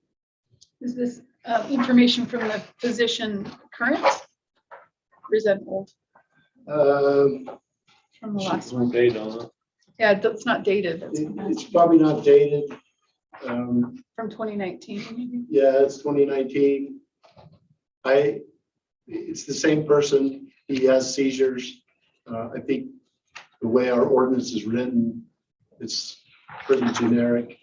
Is this information from the physician current? Or is that old from the last one? Date on it. Yeah, that's not dated. That's It's probably not dated. from 2019. maybe? Yeah, it's 2019. It's the same person. He has seizures. I think the way our ordinance is written, it's pretty generic.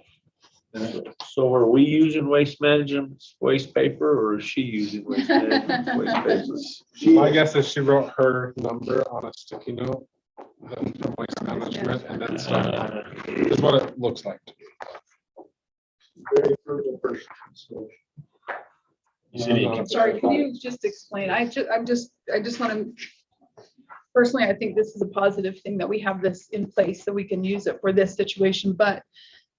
So are we using Waste Management's waste paper, or is she using Waste Management's waste paper? My guess is she wrote her number on a sticky note then from Waste Management, and then stuff, is what it looks like to me. Very frugal person. So Sorry, can you just explain? I just want to, personally, I think this is a positive thing that we have this in place so we can use it for this situation, but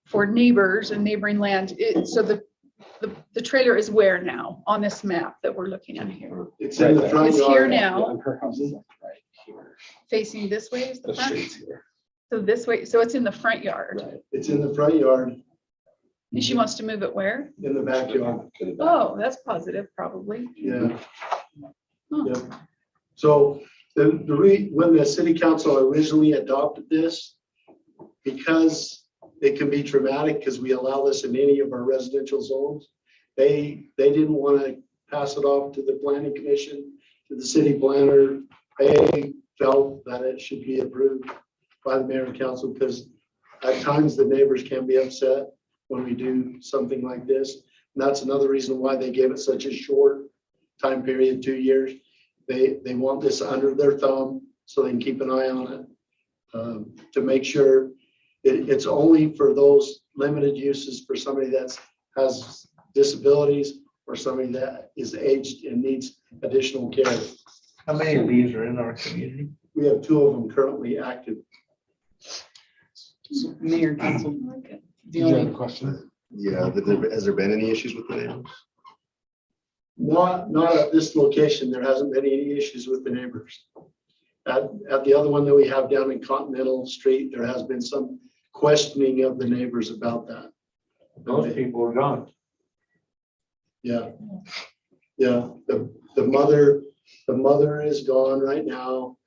for neighbors and neighboring land, so the trailer is where now on this map that we're looking at here? it's in the front It's here yard. now, And her house is like right here. facing this way is the The front? street's here. So this way, so it's in the front yard. It's in the front yard, And she wants to move it where? in the backyard. Oh, that's positive, probably. Yeah. Huh. Yeah. So when the city council originally adopted this, because it can be traumatic, because we allow this in any of our residential zones, they didn't want to pass it off to the planning commission, to the city planner. They felt that it should be approved by the mayor and council, because at times the neighbors can be upset when we do something like this. And that's another reason why they gave it such a short time period, 2 years. They want this under their thumb so they can keep an eye on it, to make sure it's only for those limited uses for somebody that has disabilities or somebody that is aged and needs additional care. How many of these are in our community? We have 2 of them currently active. Mayor, council. Okay. Did you have a question? Yeah, has there been any issues with the neighbors? Not at this location. There hasn't been any issues with the neighbors. At the other one that we have down in Continental Street, there has been some questioning of the neighbors about that. Those people are gone. Yeah. Yeah, the mother is gone right now.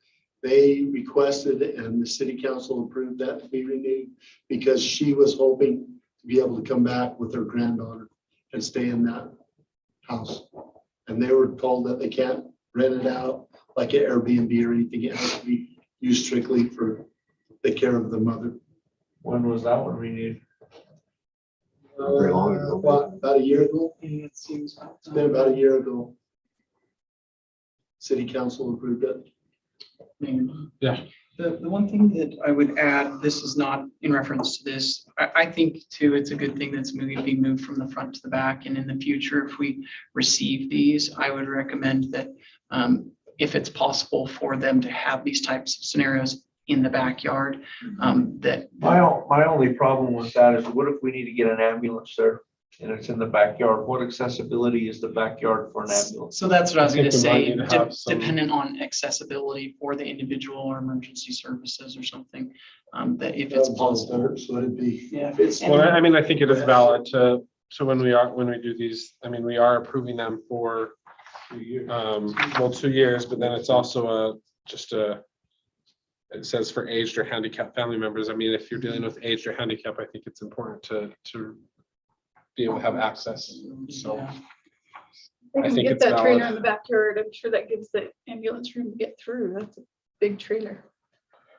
They requested and the city council approved that to be renewed because she was hoping to be able to come back with her granddaughter and stay in that house. And they were told that they can't rent it out like an Airbnb or anything. It has to be used strictly for the care of the mother. When was that one renewed? Very long ago. About a year ago. It seems. It's been about a year ago. City council approved it. Yeah, The one thing that I would add, this is not in reference to this, I think too, it's a good thing that's being moved from the front to the back. And in the future, if we receive these, I would recommend that if it's possible for them to have these types of scenarios in the backyard, that. My only problem with that is what if we need to get an ambulance there and it's in the backyard? What accessibility is the backyard for an ambulance? So that's what I was I think gonna we might say, need to have some- dependent on accessibility for the individual or emergency services or something, that if it's possible. So it'd be. Yeah, if it's. Well, I mean, I think it is valid to, so when we do these, I mean, we are approving them for, 2 years, but then it's also it says for aged or handicapped family members. I mean, if you're dealing with aged or handicap, I think it's important to be able to have access. So They I can think get it's that trailer valid. in the backyard. I'm sure that gives the ambulance room to get through. That's a big trailer.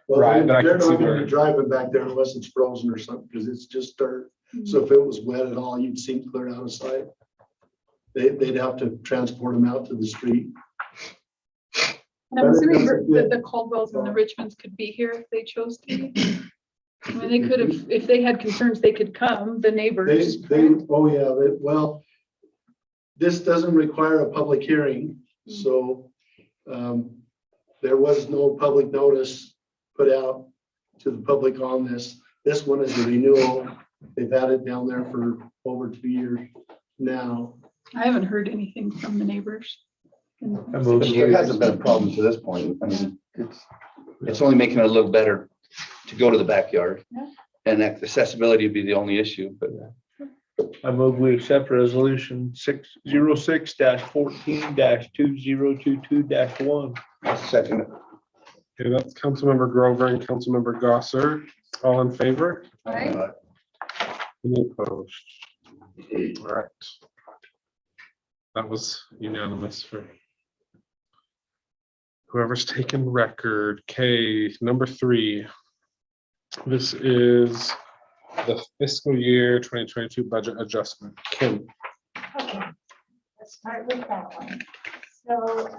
Well, Right, but I they're can see not gonna where- be driving back there unless it's frozen or something, because it's just dirt. Mm-hmm. So if it was wet at all, you'd see clear out of sight. They'd have to transport them out to the street. And I'm assuming That's a good- the Caldwells and the Richmonds could be here if they chose to. I mean, they could have, if they had concerns, they could come, the neighbors. Well, this doesn't require a public hearing, so there was no public notice put out to the public on this. This one is a renewal. They've had it down there for over 2 years now. I haven't heard anything from the neighbors. It hasn't been a problem to this point. I mean, it's only making it a little better to go to the backyard. Yeah. And accessibility would be the only issue, but I move we accept resolution 606-14-2022-1. I'll second it. Okay, that's Councilmember Grover and Councilmember Gosser. All in favor? Right? Any opposed? All right. That was unanimous for whoever's taken record. Okay, number 3. This is the fiscal year 2022 budget adjustment. Kim. Okay, let's start with that one. So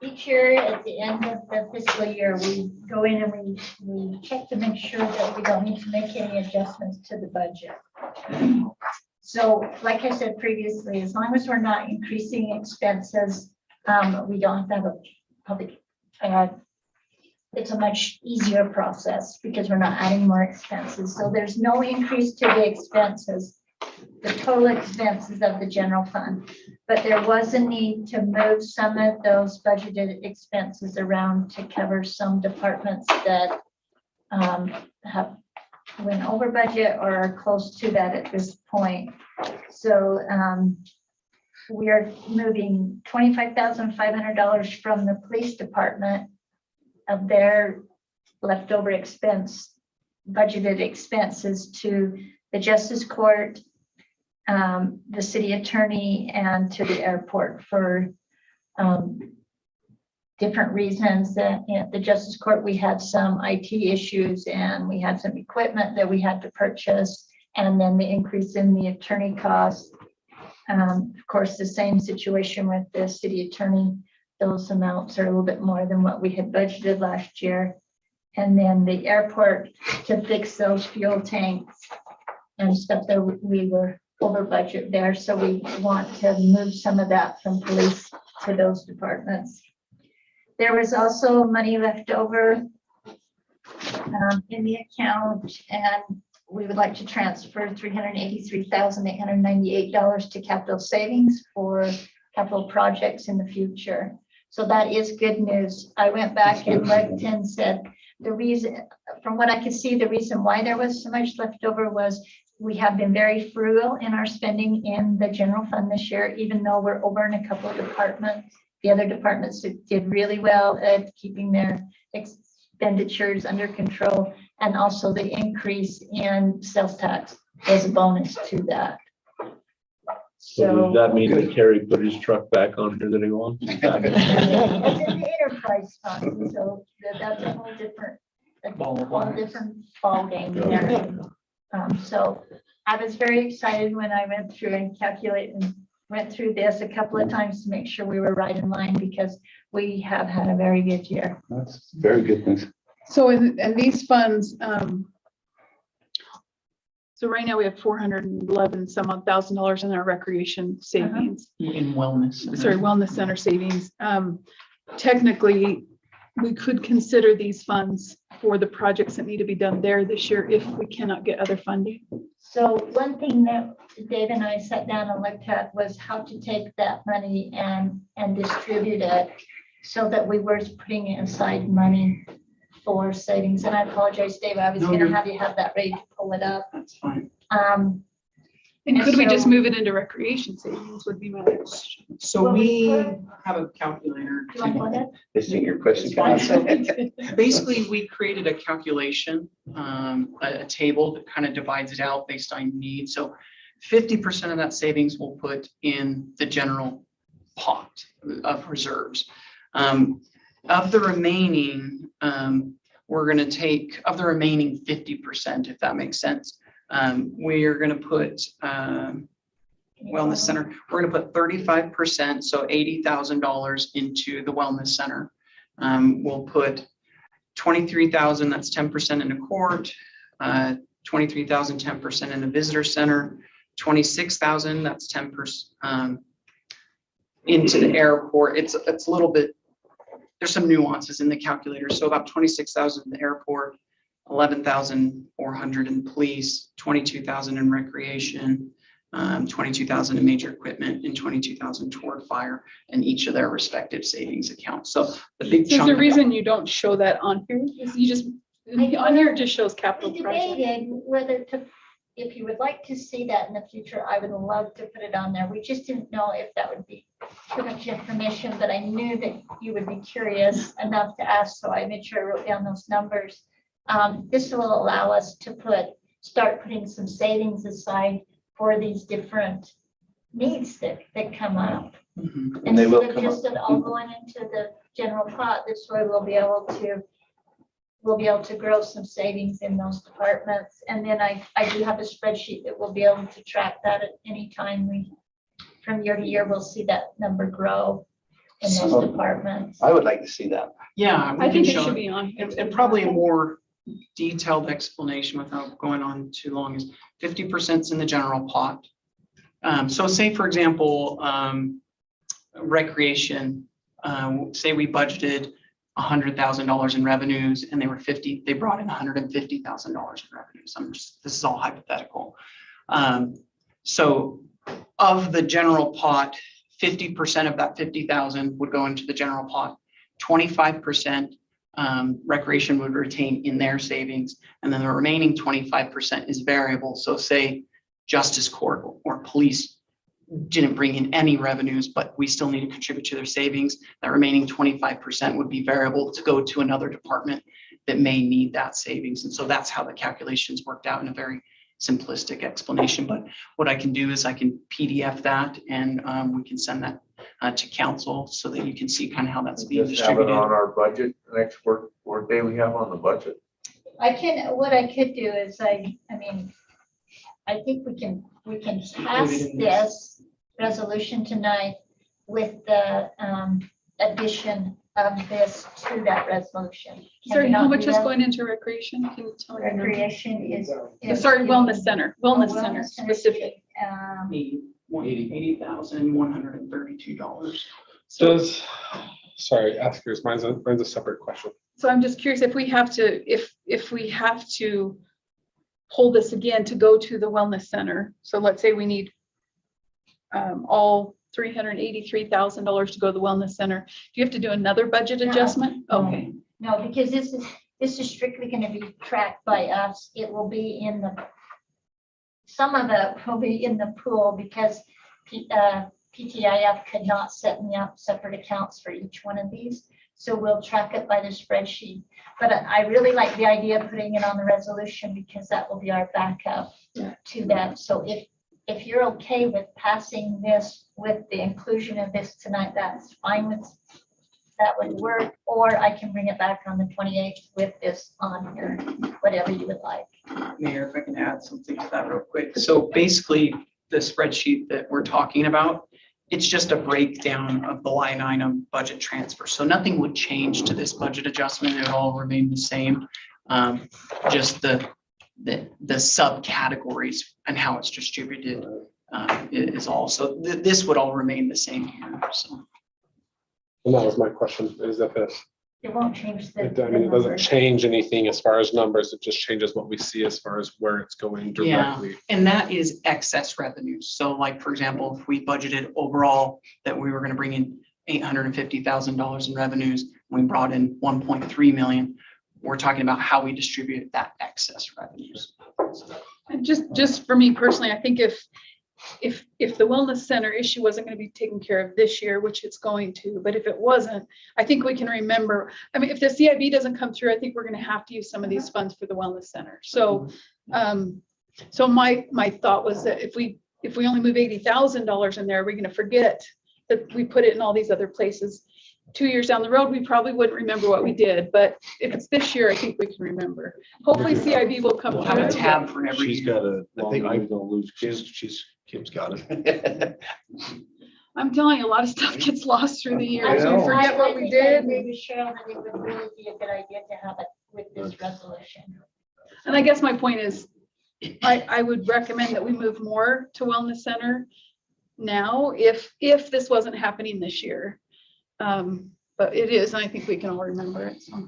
each year at the end of the fiscal year, we go in and we check to make sure that we don't need to make any adjustments to the budget. So like I said previously, as long as we're not increasing expenses, we don't have to have a public, it's a much easier process because we're not adding more expenses. So there's no increase to the expenses, the total expenses of the general fund. But there was a need to move some of those budgeted expenses around to cover some departments that have went over budget or are close to that at this point. So we are moving $25,500 from the police department of their leftover expense, budgeted expenses, to the justice court, the city attorney, and to the airport for different reasons. That at the justice court, we had some IT issues and we had some equipment that we had to purchase, and then the increase in the attorney costs. Of course, the same situation with the city attorney. Those amounts are a little bit more than what we had budgeted last year. And then the airport to fix those fuel tanks and stuff that we were over budget there. So we want to move some of that from police to those departments. There was also money left over in the account, and we would like to transfer $383,898 to capital savings for capital projects in the future. So that is good news. I went back and looked and said, the reason, from what I could see, the reason why there was so much left over was we have been very frugal in our spending in the general fund this year, even though we're over in a couple of departments. The other departments did really well at keeping their expenditures under control. And also the increase in sales tax was a bonus to that. So does that mean that Terry put his truck back on here that he wants? It's in the enterprise fund, so that's a whole different, ball game there. So I was very excited when I went through and went through this a couple of times to make sure we were right in line, because we have had a very good year. That's very good news. So and these funds, so right now we have 411 some odd $1,000 in our recreation savings. In wellness. Sorry, wellness center savings. Technically, we could consider these funds for the projects that need to be done there this year if we cannot get other funding. So one thing that Dave and I sat down and looked at was how to take that money and distribute it so that we were putting aside money for savings. And I apologize, Dave, I was No, gonna you're- have you have that ready to pull it up. That's fine. And could we just move it into recreation savings would be my question. So Well, we we could- have a calculator. Do you want to go ahead? This is your question. It's fine. So basically, we created a calculation, a table that kind of divides it out based on need. So 50% of that savings we'll put in the general pot of reserves. Of the remaining, we're going to take, of the remaining 50%, if that makes sense, we are going to put wellness center, we're going to put 35%, so $80,000 into the wellness center. We'll put 23,000, that's 10% in a court, 23,000, 10% in a visitor center, 26,000, that's 10% into the airport. It's a little bit, there's some nuances in the calculator. So about 26,000 in the airport, 11,400 in police, 22,000 in recreation, 22,000 in major equipment, and 22,000 toward fire, and each of their respective savings accounts. So the big So chunk. the of reason you don't show that on here is you just, on here it just shows capital We projects. debated whether to, if you would like to see that in the future, I would love to put it on there. We just didn't know if that would be too much information, but I knew that you would be curious enough to ask, so I made sure I wrote down those numbers. This will allow us to start putting some savings aside for these different needs that come up. Mhm. And they will Instead of come just it all going into the general pot, this way we'll be able to grow some savings in those departments. And then I do have a spreadsheet that we'll be able to track that at any time from year to year, we'll see that number grow in those So- departments. I would like to see that. Yeah. we I think can it show should be on here. And probably a more detailed explanation without going on too long is 50% is in the general pot. So say, for example, recreation, say we budgeted $100,000 in revenues and they brought in $150,000 in revenues. This is all hypothetical. So of the general pot, 50% of that 50,000 would go into the general pot. 25% recreation would retain in their savings, and then the remaining 25% is variable. So say justice court or police didn't bring in any revenues, but we still need to contribute to their savings. That remaining 25% would be variable to go to another department that may need that savings. And so that's how the calculations worked out in a very simplistic explanation. But what I can do is I can PDF that and we can send that to council so that you can see kind of how that's being Just have it distributed. on our budget, the next work day we have on the budget. What I could do is I think we can pass this resolution tonight with the addition of this to that resolution. Can we Sorry, how not much do is that? going into recreation? Can you tell me? the number? Recreation is. Sorry, wellness center Wellness specific. $1,132. Does, sorry, askers, mine's a separate question. So I'm just curious if we have to, if we have to pull this again to go to the wellness center. So let's say we need all $383,000 to go to the wellness center. Do you have to do another budget No. adjustment? Okay. No, because this is strictly going to be tracked by us. It will be some of it will be in the pool because PTIF could not set me up separate accounts for each one of these. So we'll track it by the spreadsheet. But I really like the idea of putting it on the resolution because that will be our backup to that. So if you're okay with passing this with the inclusion of this tonight, that's fine with, that would work. Or I can bring it back on the 28th with this on here, whatever you would like. Mayor, if I can add something to that real quick. So basically, the spreadsheet that we're talking about it's just a breakdown of the line item budget transfer. So nothing would change to this budget adjustment. It would all remain the same. Just the subcategories and how it's distributed is all. So this would all remain the same here, so. And that was my question, is that It won't change the. it doesn't numbers. change anything as far as numbers, it just changes what we see as far as where it's going Yeah. directly. And that is excess revenues. So like, for example, if we budgeted overall that we were gonna bring in $850,000 in revenues, we brought in 1.3 million. We're talking about how we distribute that excess revenues. And just for me personally, I think if the wellness center issue wasn't going to be taken care of this year, which it's going to, but if it wasn't, I think we can remember, I mean, if the CIB doesn't come through, I think we're going to have to use some of these funds for the wellness center. So, so my thought was that if we only move $80,000 in there, we're going to forget that we put it in all these other places. 2 years down the road, we probably wouldn't remember what we did, but if it's this year, I think we can remember. Hopefully CIB will come We'll have a through. tab for every She's year. got a I long think night, we're gonna lose Kim's. Kim's got it. I'm telling you, a lot of stuff gets lost through the years. I know. We forget what we I think I did. agree with Cheryl that it would really be a good idea to have it with this resolution. And I guess my point is, I would recommend that we move more to wellness center now if this wasn't happening this year. But it is, and I think we can all remember it. So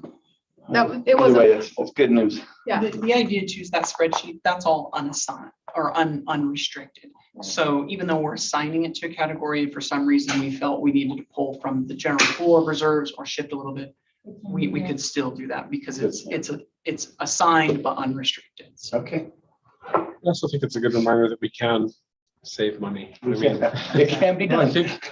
that it Either wasn't, way, that's good news. yeah. The idea to use that spreadsheet, that's all unassigned or unrestricted. So even though we're assigning it to a category, for some reason we felt we needed to pull from the general pool of reserves or shift a little bit, we could still do that because it's assigned but unrestricted. So Okay. I also think it's a good reminder that we can save money. I mean, It can be I done. think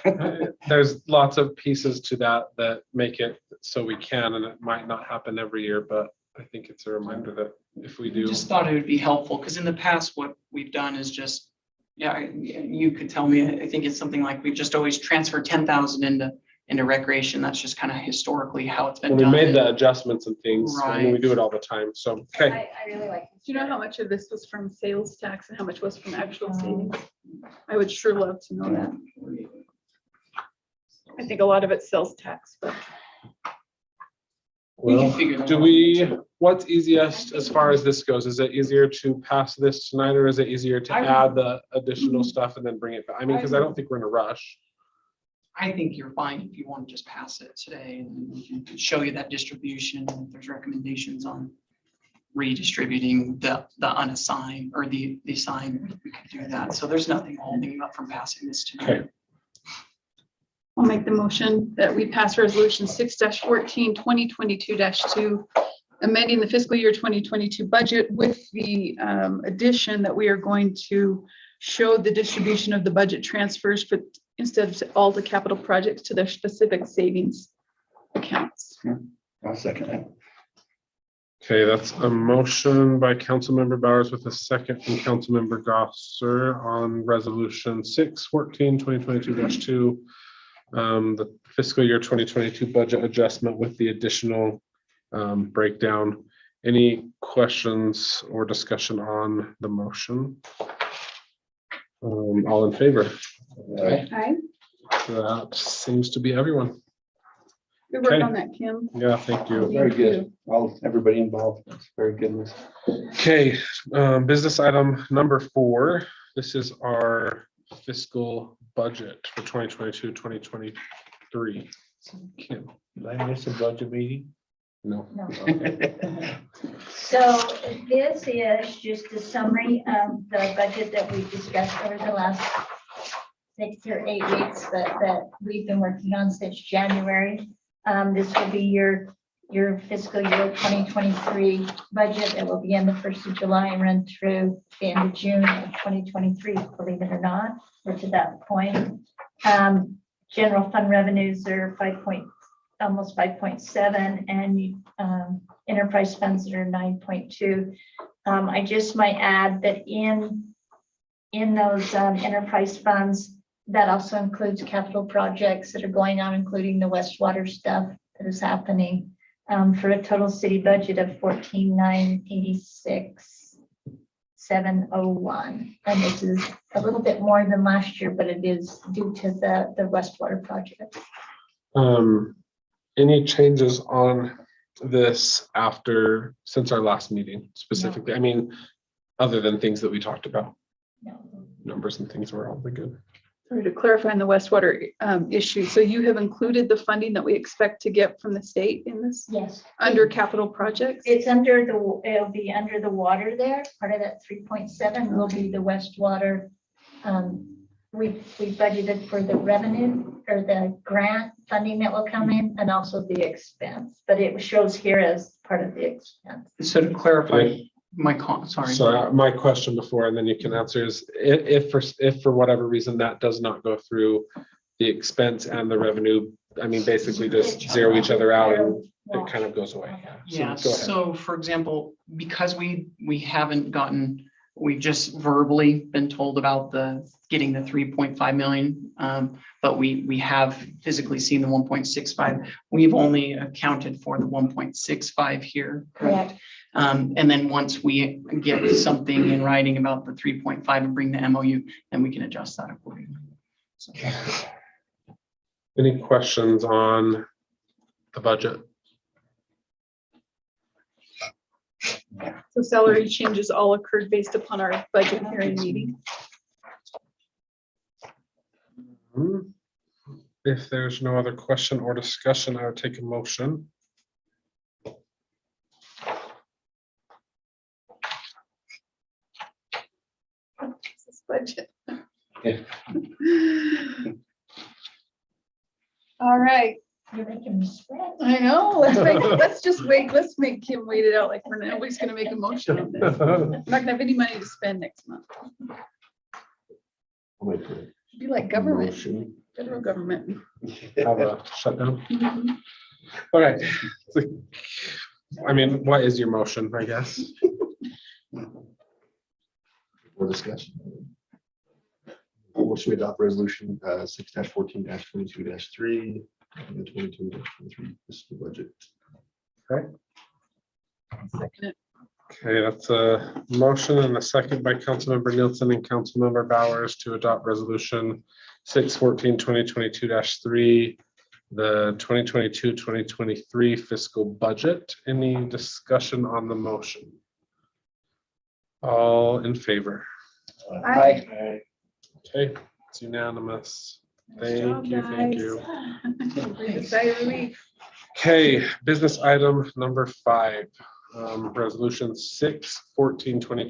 there's lots of pieces to that make it so we can, and it might not happen every year, but I think it's a reminder that if we do. Just thought it would be helpful because in the past, what we've done is just, yeah, you could tell me, I think it's something like we've just always transferred 10,000 into recreation. That's just kind of historically how it's been And we done. made the adjustments and things, I mean, we Right. do it all the time, so, okay. I really like. Do you know how much of this was from sales tax and how much was from actual savings? I would sure love to know that. I think a lot of it's sales tax, but We can Well, figure that do out. we, what's easiest as far as this goes? Is it easier to pass this tonight, or is it easier to I would- add the additional stuff and then bring it back? I mean, because I don't think we're in a rush. I think you're fine if you want to just pass it today and then we can show you that distribution. And if there's recommendations on redistributing the unassigned or the assigned, we could do that. So there's nothing holding you up from passing this tonight. Okay. I'll make the motion that we pass resolution 6-14, 2022-2, amending the fiscal year 2022 budget with the addition that we are going to show the distribution of the budget transfers for, instead of all the capital projects, to their specific savings accounts. I'll second that. Okay, that's a motion by Councilmember Bowers with a second from Councilmember Gosser on resolution 6-14, 2022-2. The fiscal year 2022 budget adjustment with the additional breakdown. Any questions or discussion on the motion? All in favor? Aye. That seems to be everyone. Good work Okay. on that, Kim. Yeah, thank you. Very good. Everybody involved. That's very good. Okay, business item number 4. This is our fiscal budget for 2022, 2023. Kim? Did I miss a budget meeting? No. No. So this is just a summary of the budget that we discussed over the last 6 or 8 weeks that we've been working on since January. This will be your fiscal year 2023 budget. It will begin the 1st of July and run through the end of June of 2023, believe it or not. We're to that point. General fund revenues are almost 5.7, and enterprise funds are 9.2. I just might add that in those enterprise funds, that also includes capital projects that are going on, including the wastewater stuff that is happening, for a total city budget of 14,986,701. And this is a little bit more than last year, but it is due to the wastewater project. Any changes on this since our last meeting specifically? I mean, other than things that we talked about, No. numbers and things were all good. Sorry, to clarify on the wastewater issue, so you have included the funding that we expect to get from the state in this, Yes. under capital projects? It's under it'll be under the water there. Part of that 3.7 will be the wastewater. We budgeted for the revenue or the grant funding that will come in and also the expense, but it shows here as part of the expense. So to clarify, sorry. So my question before, and then you can answer is, if for whatever reason that does not go through, the expense and the revenue, I mean, basically just zero each other out and it kind of goes away. Yeah, go ahead. so for example, because we haven't gotten, we've just verbally been told about getting the 3.5 million. But we have physically seen the 1.65. We've only accounted for the 1.65 here, correct? And then once we get something in writing about the 3.5 and bring the MOU, then we can adjust that accordingly. So, Any questions on the budget? So salary changes all occurred based upon our budget hearing meeting. If there's no other question or discussion, I would take a motion. This budget. Yeah. All right, You're making me sweat. I know, let's just wait, let's make Kim wait it out like nobody's gonna make a motion on this. I'm not gonna have any money to spend next month. I'll wait for it. Be like government, Motion. federal government. Have a shutdown. Mhm. All right. I mean, what is your motion, I guess? For discussion. Motion to adopt resolution 6-14-22-3 and the 22-23 fiscal budget. Second it. Okay, that's a motion and a second by Councilmember Nielsen and Councilmember Bowers to adopt resolution 6-14-2022-3, the 2022-2023 fiscal budget. Any discussion on the motion? All in favor? Aye. Okay, it's unanimous. Nice job, Thank you. Breathe a sigh of relief. Okay, business item number 5, resolution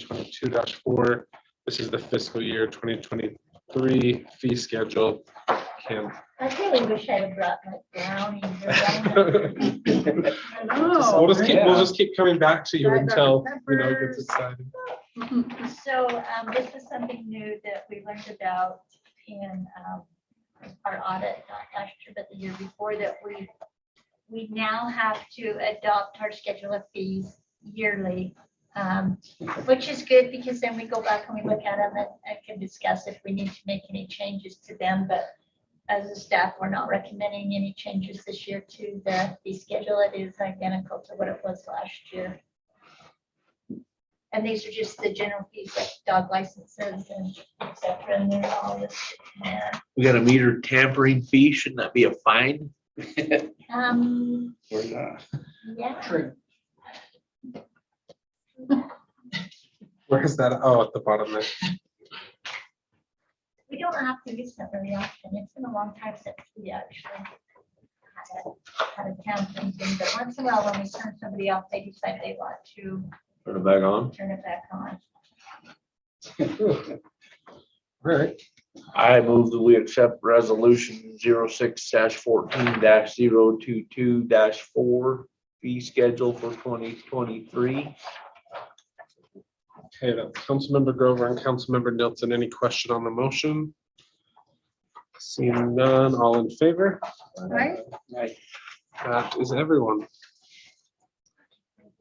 6-14-2022-4. This is the fiscal year 2023 fee schedule. Kim. I really wish I had brought my brownies. I know. We'll just keep coming back to you Right, until, Dr. you know, it Peppers. gets exciting. So this was something new that we learned about in our audit, not last year, but the year before, that we now have to adopt our schedule of fees yearly, which is good because then we go back and we look at them and can discuss if we need to make any changes to them. But as a staff, we're not recommending any changes this year to the fee schedule. It is identical to what it was last year. And these are just the general fees like dog licenses and et cetera, and they're all listed in there. We got a meter tampering fee. Shouldn't that be a fine? Or not. Yeah. True. Where is that? Oh, at the bottom there. We don't have to use that very often. It's been a long time since we actually had a tampering thing, but once in a while, when we turn somebody off, they decide they want to Turn it back on. turn it back on. All right. I move that we accept resolution 06-14-022-4 fee schedule for 2023. Okay, that's Councilmember Grover and Councilmember Nielsen. Any question on the motion? Seeing none, all in favor? Right? That is everyone.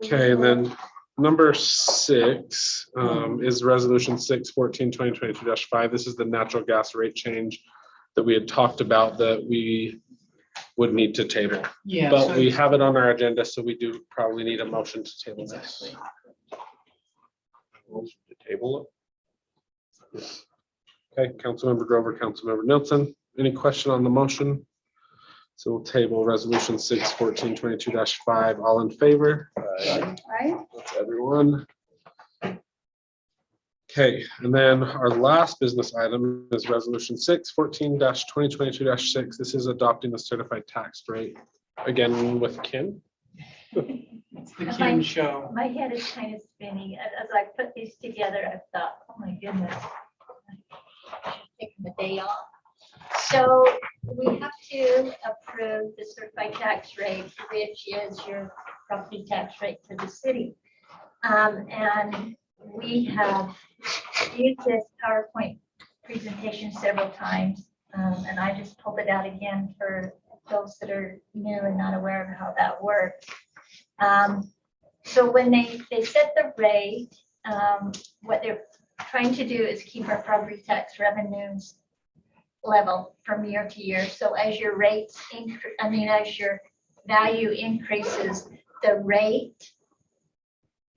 Okay, and then number 6 is resolution 6-14-2022-5. This is the natural gas rate change that we had talked about that we would need to table. Yeah. But so- we have it on our agenda, so we do probably need a motion to table this. Motion to table it. Okay, Councilmember Grover, Councilmember Nielsen, any question on the motion? So we'll table resolution 6/14/22-5. All in favor? Right? That's everyone. Okay, and then our last business item is resolution 6/14/2022-6. This is adopting the certified tax rate. Again with Kim. It's the Kim show. My head is kind of spinning. As I put these together, I thought, oh my goodness. I should take the day off. So we have to approve the certified tax rate, which is your property tax rate for the city. And we have used this PowerPoint presentation several times. And I just pulled it out again for those that are new and not aware of how that works. So when they set the rate, what they're trying to do is keep our property tax revenues level from year to year. So as your rates increase, as your value increases, the rate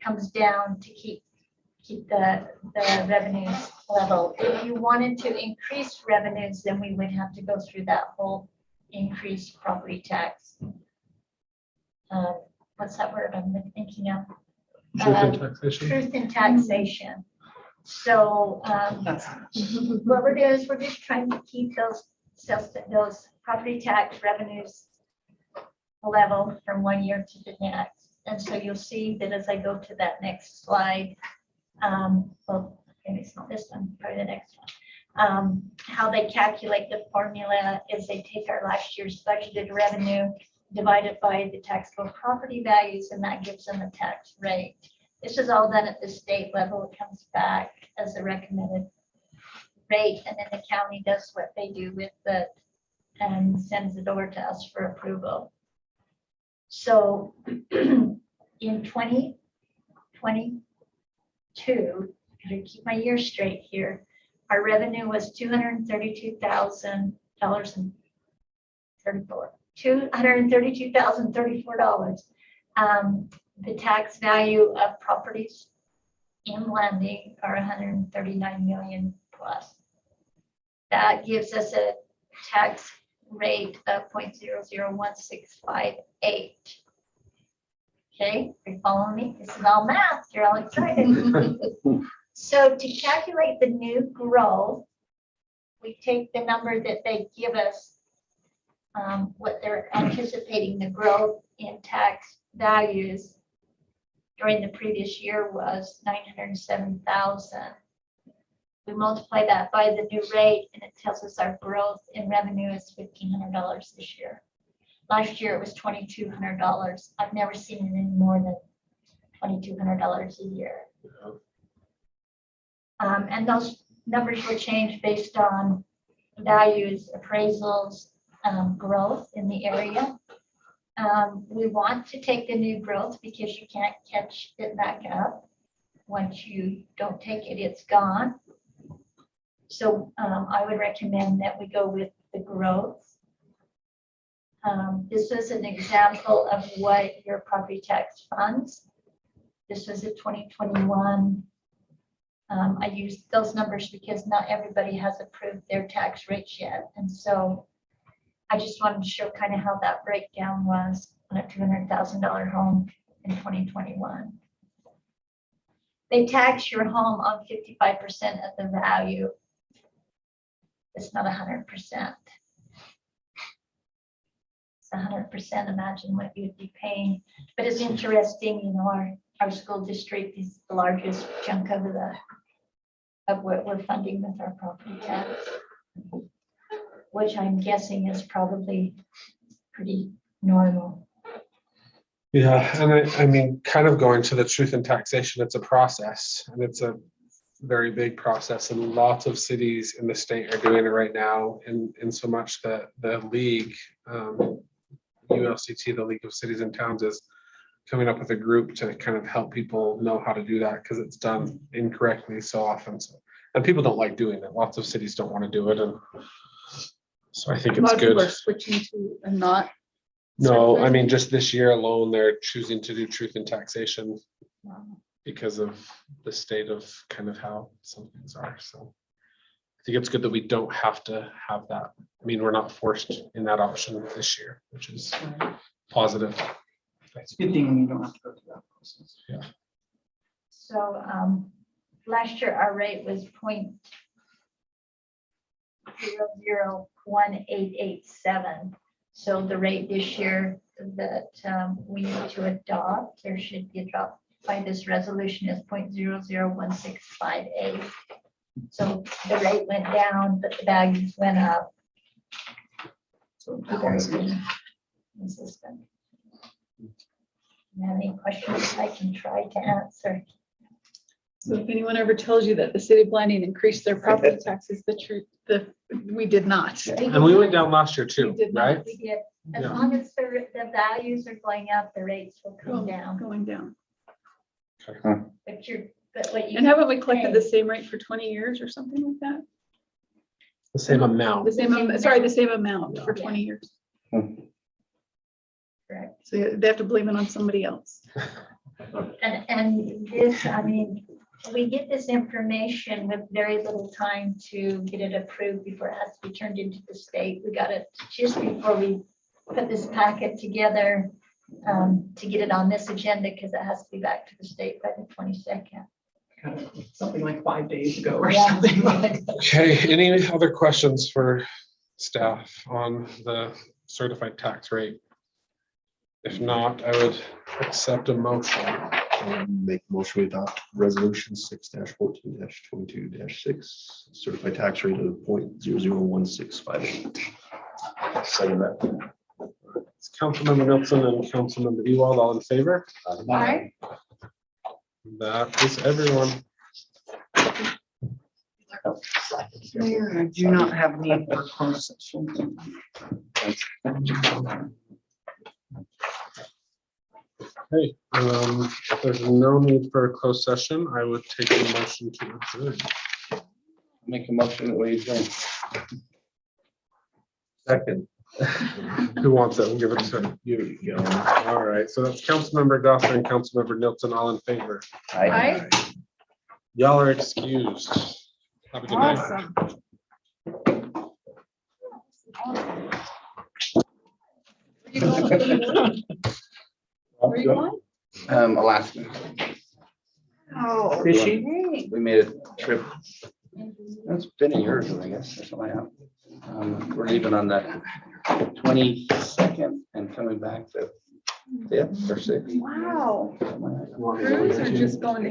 comes down to keep the revenues level. If you wanted to increase revenues, then we would have to go through that whole increased property tax. What's that word I'm thinking of? Truth in taxation. Truth in taxation. So what we're doing is we're just trying to keep those property tax revenues level from one year to the next. And so you'll see that as I go to that next slide, well, maybe it's not this one, probably the next one. How they calculate the formula is they take our last year's budgeted revenue, divide it by the taxable property values, and that gives them a tax rate. This is all done at the state level. It comes back as a recommended rate, and then the county does what they do with it and sends it over to us for approval. So in 2022, to keep my year straight here, our revenue was $232,034. The tax value of properties in lending are 139 million plus. That gives us a tax rate of 0.001658. Okay, are you following me? This is all math. You're all excited. So to calculate the new growth, we take the number that they give us, what they're anticipating the growth in tax values during the previous year was 907,000. We multiply that by the new rate and it tells us our growth in revenue is $1,500 this year. Last year it was $2,200. I've never seen it any more than $2,200 a year. And those numbers were changed based on values, appraisals, growth in the area. We want to take the new growth because you can't catch it back up. Once you don't take it, it's gone. So I would recommend that we go with the growth. This was an example of what your property tax funds. This was a 2021. I used those numbers because not everybody has approved their tax rates yet. And so I just wanted to show kind of how that breakdown was on a $200,000 home in 2021. They tax your home on 55% of the value. It's not 100%. It's 100%. Imagine what you'd be paying. But it's interesting, you know, our school district is the largest chunk of what we're funding with our property tax, which I'm guessing is probably pretty normal. Yeah, and I mean, kind of going to the truth in taxation, it's a process and it's a very big process and lots of cities in the state are doing it right now. And so much that the league, ULCT, the League of Cities and Towns, is coming up with a group to kind of help people know how to do that because it's done incorrectly so often. So, and people don't like doing it. Lots of cities don't want to do it. And so I think A it's lot of people good. are switching to and not. No, I certified. mean, just this year alone, they're choosing to do truth in taxation because of the state of kind of how some things are. So think it's good that we don't have to have that. I mean, we're not forced in that option this year, which is positive. It's a good thing when you don't have to go through that process. So last year our rate was 0.001887. So the rate this year that we need to adopt, there should be a drop by this resolution is 0.001658. So the rate went down, but the values went up. So it's very consistent. Do you have any questions I can try to answer? So if anyone ever tells you that the city of Blanding increased their property taxes, we did not. And we went down last year too, We did not. right? We did. As Yeah. long as the values are going up, the rates will come down. Going down. But what you. And haven't we collected the same rate for 20 years or something like that? The same amount. The same amount for 20 years. Correct. So they have to blame it on somebody else. And this, I mean, we get this information with very little time to get it approved before it has to be turned into the state. We got it just before we put this packet together to get it on this agenda because it has to be back to the state by the 22nd. Something like 5 days ago or Yeah. something like that. Okay, any other questions for staff on the certified tax rate? If not, I would accept a motion. Make a motion to adopt resolution 6-14-22-6, certified tax rate of 0.001658. Second that. It's Councilmember Nelson and Councilmember Ewald, all in favor? Aye. That is everyone. Mayor, I do not have need for closed session. Hey, if there's no need for a closed session, I would take a motion to adjourn. Make a motion that we adjourn. Second. Who wants it? We'll give it to you. All right, so that's Councilmember Gosser and Councilmember Nilsson, all in favor. Aye. Y'all are excused. Have a good night. Awesome. Where you going? Where you going? Alaska. Oh. Fishing? Hey. We made a trip. It's been a year ago, I guess, or something like that. We're leaving on the 22nd and coming back the 5th or 6th. Wow. something like that. Cruise or just going to